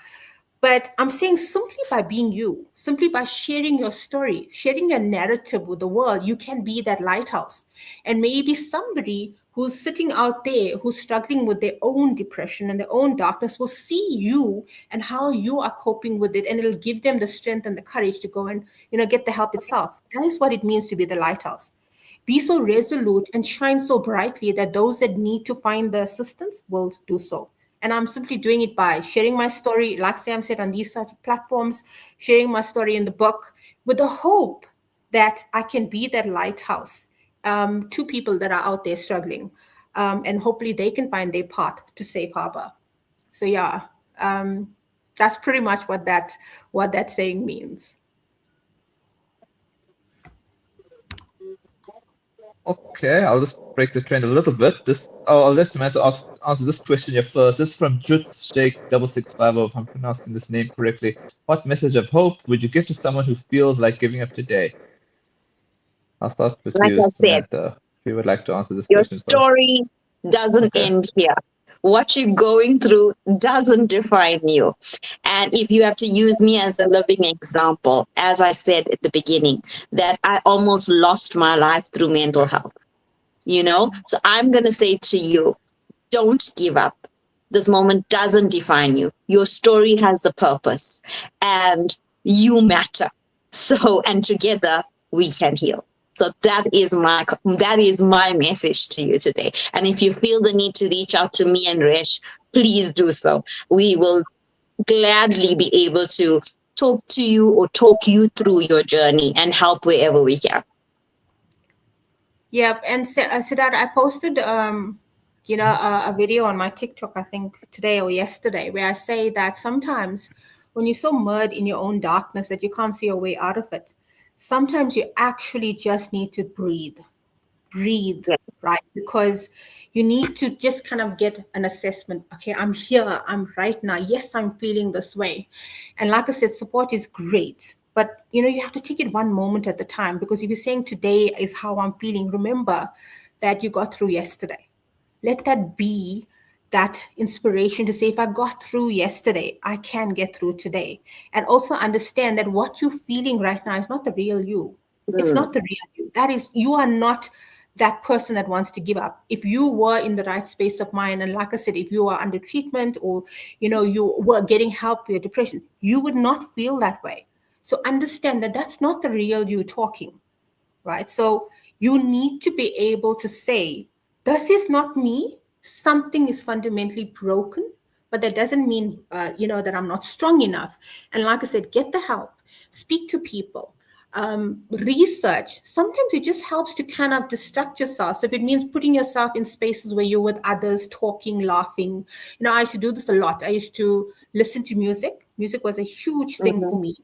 But I'm saying simply by being you, simply by sharing your story, sharing your narrative with the world, you can be that lighthouse. And maybe somebody who's sitting out there, who's struggling with their own depression and their own darkness, will see you and how you are coping with it. And it'll give them the strength and the courage to go and, get the help itself. That is what it means to be the lighthouse. Be so resolute and shine so brightly that those that need to find the assistance will do so. And I'm simply doing it by sharing my story, like Sam said, on these sorts of platforms, sharing my story in the book with the hope that I can be that lighthouse to people that are out there struggling. And hopefully they can find their path to safe harbor. So yeah, that's pretty much what that saying means. Okay, I'll just break the trend a little bit. I'll let Samantha answer this question here first. This is from JutShake6650, if I'm pronouncing this name correctly. What message of hope would you give to someone who feels like giving up today? I'll start with you, Samantha, if you would like to answer this question first. Your story doesn't end here. What you're going through doesn't define you. And if you have to use me as a living example, as I said at the beginning, that I almost lost my life through mental health, So I'm going to say to you, don't give up. This moment doesn't define you. Your story has a purpose and you matter. So, and together we can heal. So that is my message to you today. And if you feel the need to reach out to me and Resh, please do so. We will gladly be able to talk to you or talk you through your journey and help wherever we can. Yeah, and Siddharth, I posted a video on my TikTok, I think today or yesterday, where I say that sometimes when you're so mired in your own darkness that you can't see your way out of it, sometimes you actually just need to breathe, right? Because you need to just kind of get an assessment. Okay, I'm here, I'm right now. Yes, I'm feeling this way. And like I said, support is great. But, you have to take it one moment at a time, because if you're saying today is how I'm feeling, remember that you got through yesterday. Let that be that inspiration to say, if I got through yesterday, I can get through today. And also understand that what you're feeling right now is not the real you. It's not the real you. You are not that person that wants to give up. If you were in the right space of mind, and like I said, if you are under treatment or, you were getting help for your depression, you would not feel that way. So understand that that's not the real you talking, right? So you need to be able to say, this is not me. Something is fundamentally broken, but that doesn't mean, that I'm not strong enough. And like I said, get the help, speak to people, research. Sometimes it just helps to kind of distract yourself. So if it means putting yourself in spaces where you're with others, talking, laughing. I used to do this a lot. I used to listen to music. Music was a huge thing for me.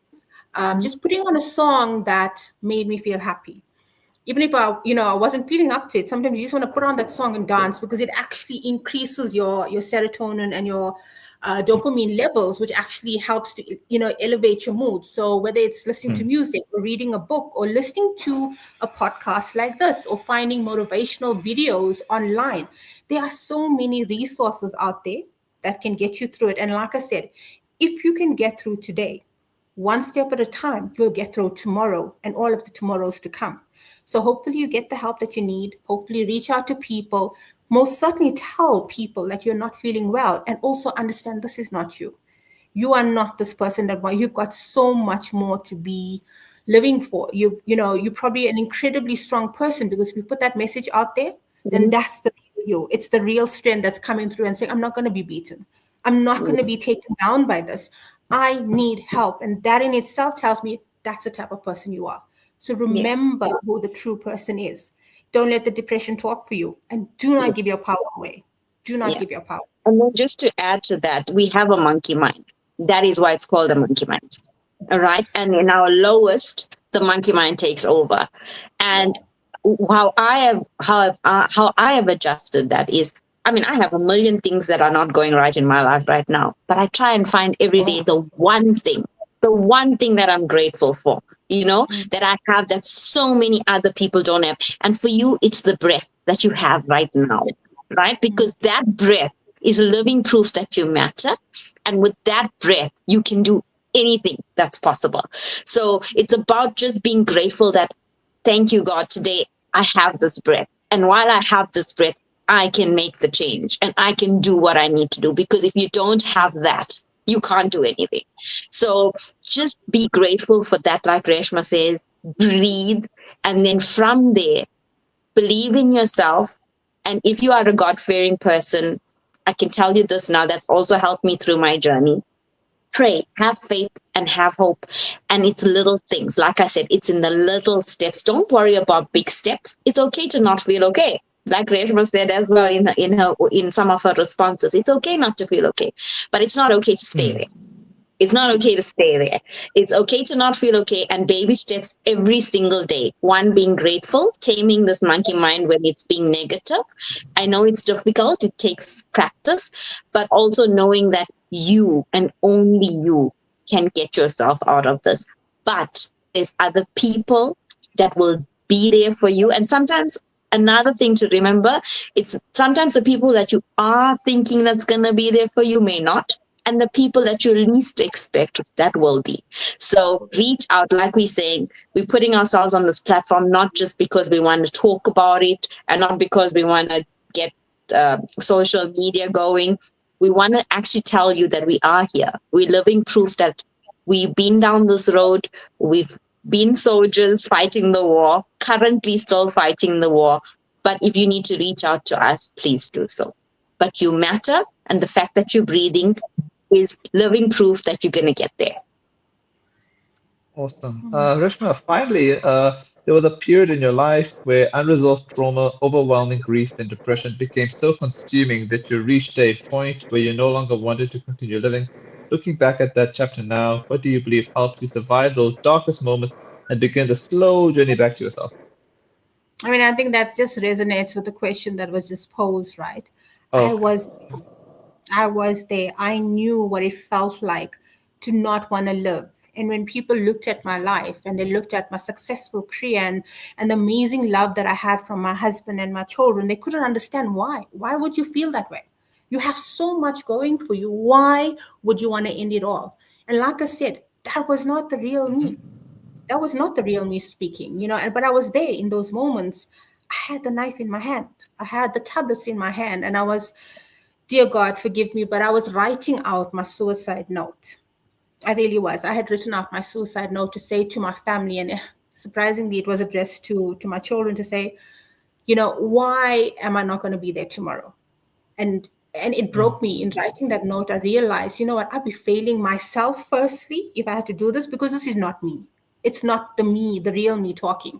Just putting on a song that made me feel happy. Even if I wasn't feeling up to it, sometimes you just want to put on that song and dance, because it actually increases your serotonin and your dopamine levels, which actually helps to, elevate your mood. So whether it's listening to music or reading a book or listening to a podcast like this or finding motivational videos online, there are so many resources out there that can get you through it. And like I said, if you can get through today, one step at a time, you'll get through tomorrow and all of the tomorrows to come. So hopefully you get the help that you need. Hopefully reach out to people. Most certainly tell people that you're not feeling well, and also understand this is not you. You are not this person you've got so much more to be living for. You're probably an incredibly strong person, because if you put that message out there, then that's the real you. It's the real strength that's coming through and saying, I'm not going to be beaten. I'm not going to be taken down by this. I need help. And that in itself tells me that's the type of person you are. So remember who the true person is. Don't let the depression talk for you, and do not give your power away. Do not give your power. And then just to add to that, we have a monkey mind. That is why it's called a monkey mind. All right. And in our lowest, the monkey mind takes over. And how I have adjusted that is, I mean, I have a million things that are not going right in my life right now, but I try and find every day the one thing that I'm grateful for, that I have that so many other people don't have. And for you, it's the breath that you have right now, right? Because that breath is living proof that you matter. And with that breath, you can do anything that's possible. So it's about just being grateful that, thank you, God, today I have this breath. And while I have this breath, I can make the change and I can do what I need to do. Because if you don't have that, you can't do anything. So just be grateful for that, like Reshma says, breathe. And then from there, believe in yourself. And if you are a God-fearing person, I can tell you this now, that's also helped me through my journey. Pray, have faith, and have hope. And it's little things. Like I said, it's in the little steps. Don't worry about big steps. It's okay to not feel okay. Like Reshma said as well in some of her responses, it's okay not to feel okay, but it's not okay to stay there. It's not okay to stay there. It's okay to not feel okay, and baby steps every single day. One, being grateful, taming this monkey mind when it's being negative. I know it's difficult. It takes practice, but also knowing that you and only you can get yourself out of this. But there's other people that will be there for you. And sometimes another thing to remember, it's sometimes the people that you are thinking that's going to be there for you may not. And the people that you least expect, that will be. So reach out, like we're saying, we're putting ourselves on this platform, not just because we want to talk about it and not because we want to get social media going. We want to actually tell you that we are here. We're living proof that we've been down this road. We've been soldiers fighting the war, currently still fighting the war. But if you need to reach out to us, please do so. But you matter, and the fact that you're breathing is living proof that you're going to get there. Awesome. Reshma, finally, there was a period in your life where unresolved trauma, overwhelming grief, and depression became so consuming that you reached a point where you no longer wanted to continue living. Looking back at that chapter now, what do you believe helped you survive those darkest moments and begin the slow journey back to yourself? I mean, I think that just resonates with the question that was just posed, right? Oh. I was there. I knew what it felt like to not want to live. And when people looked at my life and they looked at my successful career and the amazing love that I had from my husband and my children, they couldn't understand why. Why would you feel that way? You have so much going for you. Why would you want to end it all? And like I said, that was not the real me. That was not the real me speaking, but I was there in those moments. I had the knife in my hand. I had the tablets in my hand, and I was, dear God, forgive me, but I was writing out my suicide note. I really was. I had written out my suicide note to say to my family, and surprisingly, it was addressed to my children to say, why am I not going to be there tomorrow? And it broke me. In writing that note, I realized, I'd be failing myself firstly if I had to do this, because this is not me. It's not the real me talking.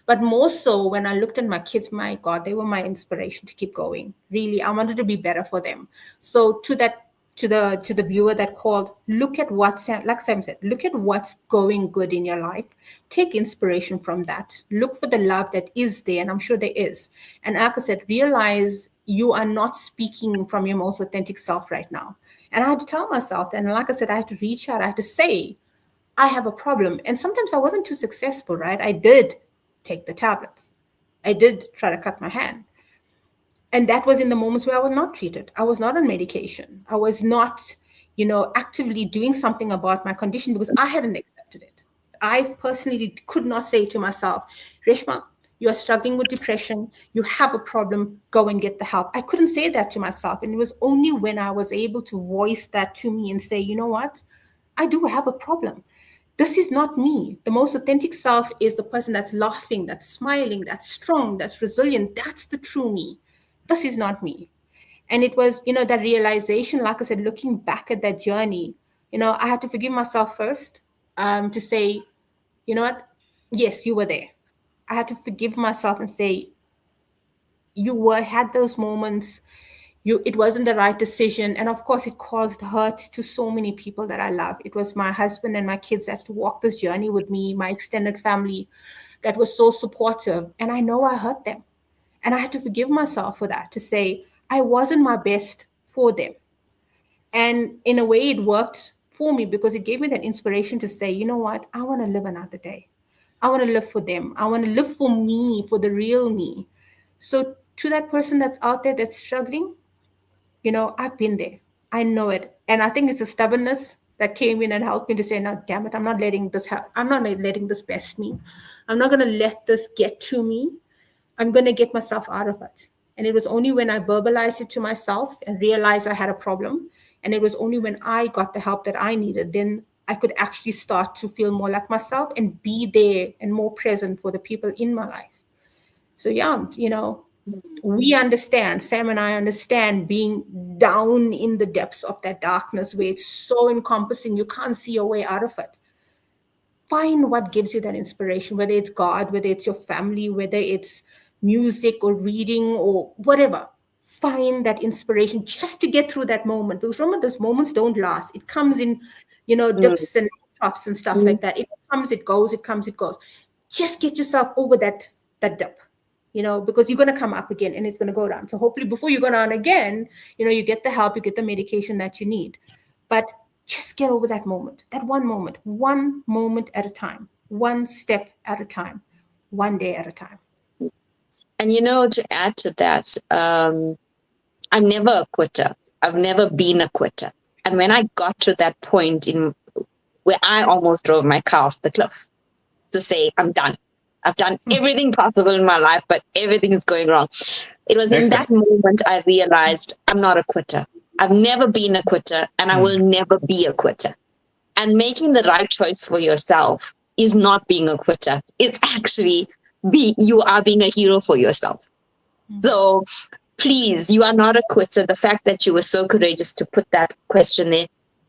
But more so when I looked at my kids, my God, they were my inspiration to keep going. Really, I wanted to be better for them. So to the viewer that called, look at like Sam said, look at what's going good in your life. Take inspiration from that. Look for the love that is there, and I'm sure there is. And like I said, realize you are not speaking from your most authentic self right now. And I had to tell myself, and like I said, I had to reach out. I had to say, I have a problem. And sometimes I wasn't too successful, right? I did take the tablets. I did try to cut my hand. And that was in the moments where I was not treated. I was not on medication. I was not, actively doing something about my condition because I hadn't accepted it. I personally could not say to myself, Reshma, you are struggling with depression. You have a problem. Go and get the help. I couldn't say that to myself. And it was only when I was able to voice that to me and say, you know what? I do have a problem. This is not me. The most authentic self is the person that's laughing, that's smiling, that's strong, that's resilient. That's the true me. This is not me. And it was, that realization, like I said, looking back at that journey, I had to forgive myself first, to say, you know what? Yes, you were there. I had to forgive myself and say, you had those moments, it wasn't the right decision. And of course, it caused hurt to so many people that I love. It was my husband and my kids that had to walk this journey with me, my extended family that was so supportive. And I know I hurt them. And I had to forgive myself for that, to say I wasn't my best for them. And in a way, it worked for me because it gave me that inspiration to say, you know what, I want to live another day. I want to live for them. I want to live for me, for the real me. So to that person that's out there that's struggling, you know, I've been there. I know it. And I think it's a stubbornness that came in and helped me to say, no, damn it, I'm not letting this I'm not letting this best me. I'm not going to let this get to me. I'm going to get myself out of it. And it was only when I verbalized it to myself and realized I had a problem. And it was only when I got the help that I needed, then I could actually start to feel more like myself and be there and more present for the people in my life. So yeah, you know, we understand, Sam and I understand being down in the depths of that darkness where it's so encompassing, you can't see your way out of it. Find what gives you that inspiration, whether it's God, whether it's your family, whether it's music or reading or whatever. Find that inspiration just to get through that moment. Because remember, those moments don't last. It comes in, you know, dips and troughs and stuff like that. It comes, it goes, it comes, it goes. Just get yourself over that dip, you know, because you're going to come up again and it's going to go down. So hopefully before you go down again, you know, you get the help, you get the medication that you need. But just get over that moment, that one moment at a time, one step at a time, one day at a time. And, you know, to add to that, I'm never a quitter. I've never been a quitter. And when I got to that point in where I almost drove my car off the cliff to say, I'm done. I've done everything possible in my life, but everything is going wrong. It was in that moment I realized I'm not a quitter. I've never been a quitter, and I will never be a quitter. And making the right choice for yourself is not being a quitter. It's actually you are being a hero for yourself. So please, you are not a quitter. The fact that you were so courageous to put that question there,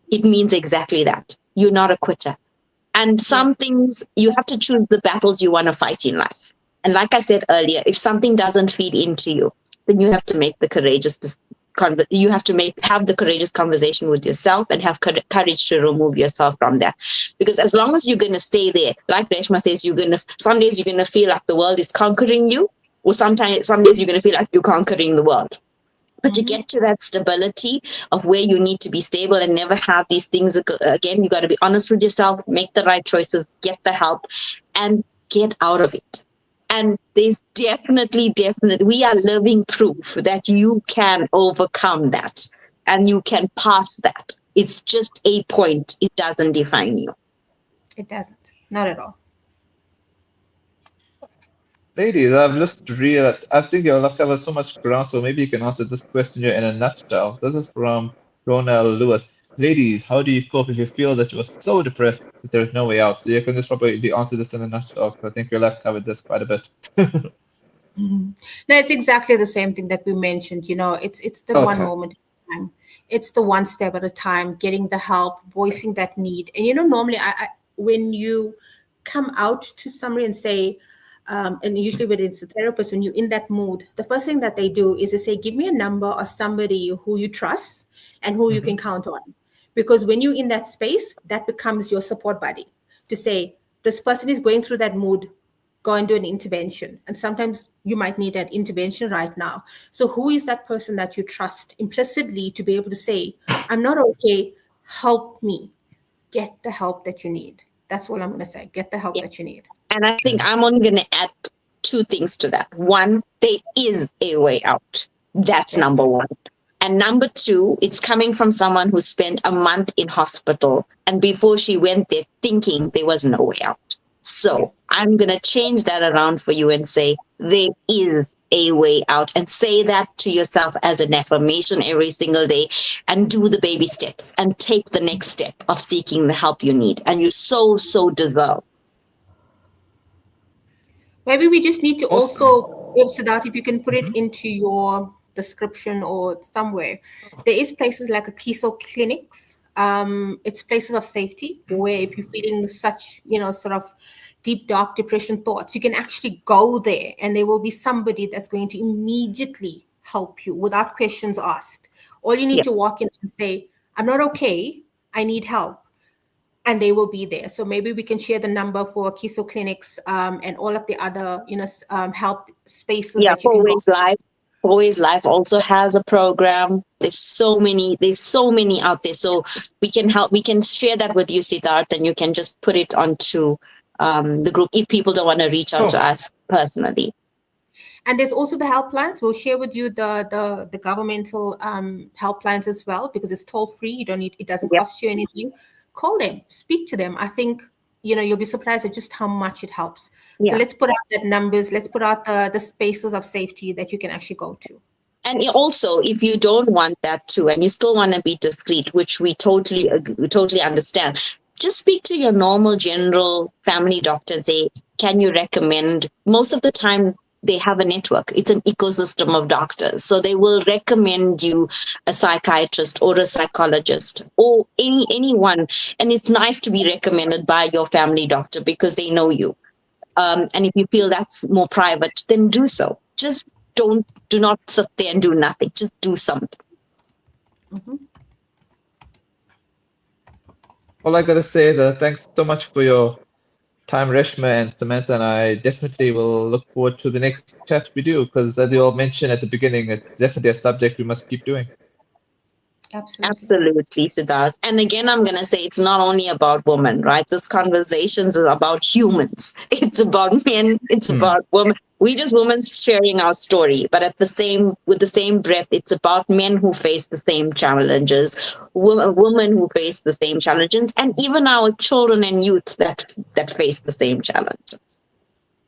it means exactly that. You're not a quitter. And some things, you have to choose the battles you want to fight in life. And like I said earlier, if something doesn't feed into you, then you have to make the courageous have the courageous conversation with yourself and have courage to remove yourself from that. Because as long as you're going to stay there, like Reshma says, some days you're going to feel like the world is conquering you, or some days you're going to feel like you're conquering the world. But to get to that stability of where you need to be stable and never have these things again, you got to be honest with yourself, make the right choices, get the help, and get out of it. And there's definitely, we are living proof that you can overcome that and you can pass that. It's just a point. It doesn't define you. It doesn't. Not at all. Ladies, I've just realized, I think you'll have covered so much ground, so maybe you can answer this question here in a nutshell. This is from Ronald Lewis. Ladies, how do you cope if you feel that you are so depressed that there's no way out? So you can just probably answer this in a nutshell, because I think you'll have covered this quite a bit. No, it's exactly the same thing that we mentioned. You know, it's the one moment at a time. It's the one step at a time, getting the help, voicing that need. And, you know, normally when you come out to somebody and say, and usually when it's a therapist, when you're in that mood, the first thing that they do is they say, give me a number or somebody who you trust and who you can count on. Because when you're in that space, that becomes your support buddy to say, this person is going through that mood, go and do an intervention. And sometimes you might need that intervention right now. So who is that person that you trust implicitly to be able to say, I'm not okay, help me. Get the help that you need. That's all I'm going to say. Get the help that you need. And I think I'm only going to add two things to that. One, there is a way out. That's number one. And number two, it's coming from someone who spent a month in hospital and before she went there thinking there was no way out. So I'm going to change that around for you and say there is a way out, and say that to yourself as an affirmation every single day, and do the baby steps and take the next step of seeking the help you need. And you so deserve. Maybe we just need to also, Siddharth, if you can put it into your description or somewhere, there is places like a Kiso clinics. It's places of safety where if you're feeling such, you know, sort of deep, dark depression thoughts, you can actually go there and there will be somebody that's going to immediately help you without questions asked. All you need Yeah. to walk in and say, I'm not okay, I need help. And they will be there. So maybe we can share the number for Kiso clinics and all of the other, help spaces Yeah, that you can go. Always Life also has a program. There's so many out there. So we can share that with you, Siddharth, and you can just put it onto the group if people don't want to reach out to us personally. And there's also the helplines. We'll share with you the governmental helplines as well, because it's toll free. It doesn't cost you anything. Call them, speak to them. I think, you'll be surprised at just how much it helps. Yeah. So let's put out that numbers. Let's put out the spaces of safety that you can actually go to. And also, if you don't want that too, and you still want to be discreet, which we totally understand, just speak to your normal general family doctor and say, can you recommend? Most of the time, they have a network. It's an ecosystem of doctors. So they will recommend you a psychiatrist or a psychologist or anyone. And it's nice to be recommended by your family doctor because they know you. And if you feel that's more private, then do so. Just do not sit there and do nothing. Just do something. Mm-hmm. All I got to say is thanks so much for your time, Reshma and Samantha, and I definitely will look forward to the next chat we do, because as you all mentioned at the beginning, it's definitely a subject we must keep doing. Absolutely, Siddharth. And again, I'm going to say it's not only about women, right? This conversation is about humans. It's about men. It's about women. We just women sharing our story, but with the same breath, it's about men who face the same challenges, women who face the same challenges, and even our children and youth that face the same challenges.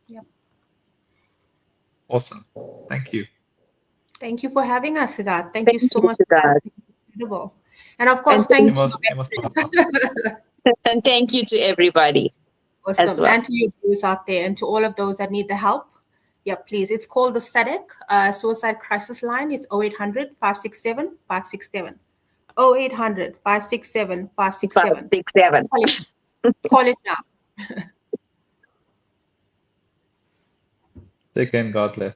Yep. Awesome. Thank you. Thank you for having us, Siddharth. Thank you so much. Siddharth. Incredible. And of course, thank you. And thank you to everybody. Awesome. As well. And to your viewers out there, and to all of those that need the help. Yeah, please. It's called the SADC Suicide Crisis Line. It's 0800 567 567. 0800 567 567. 567. Call it now. Take care and God bless.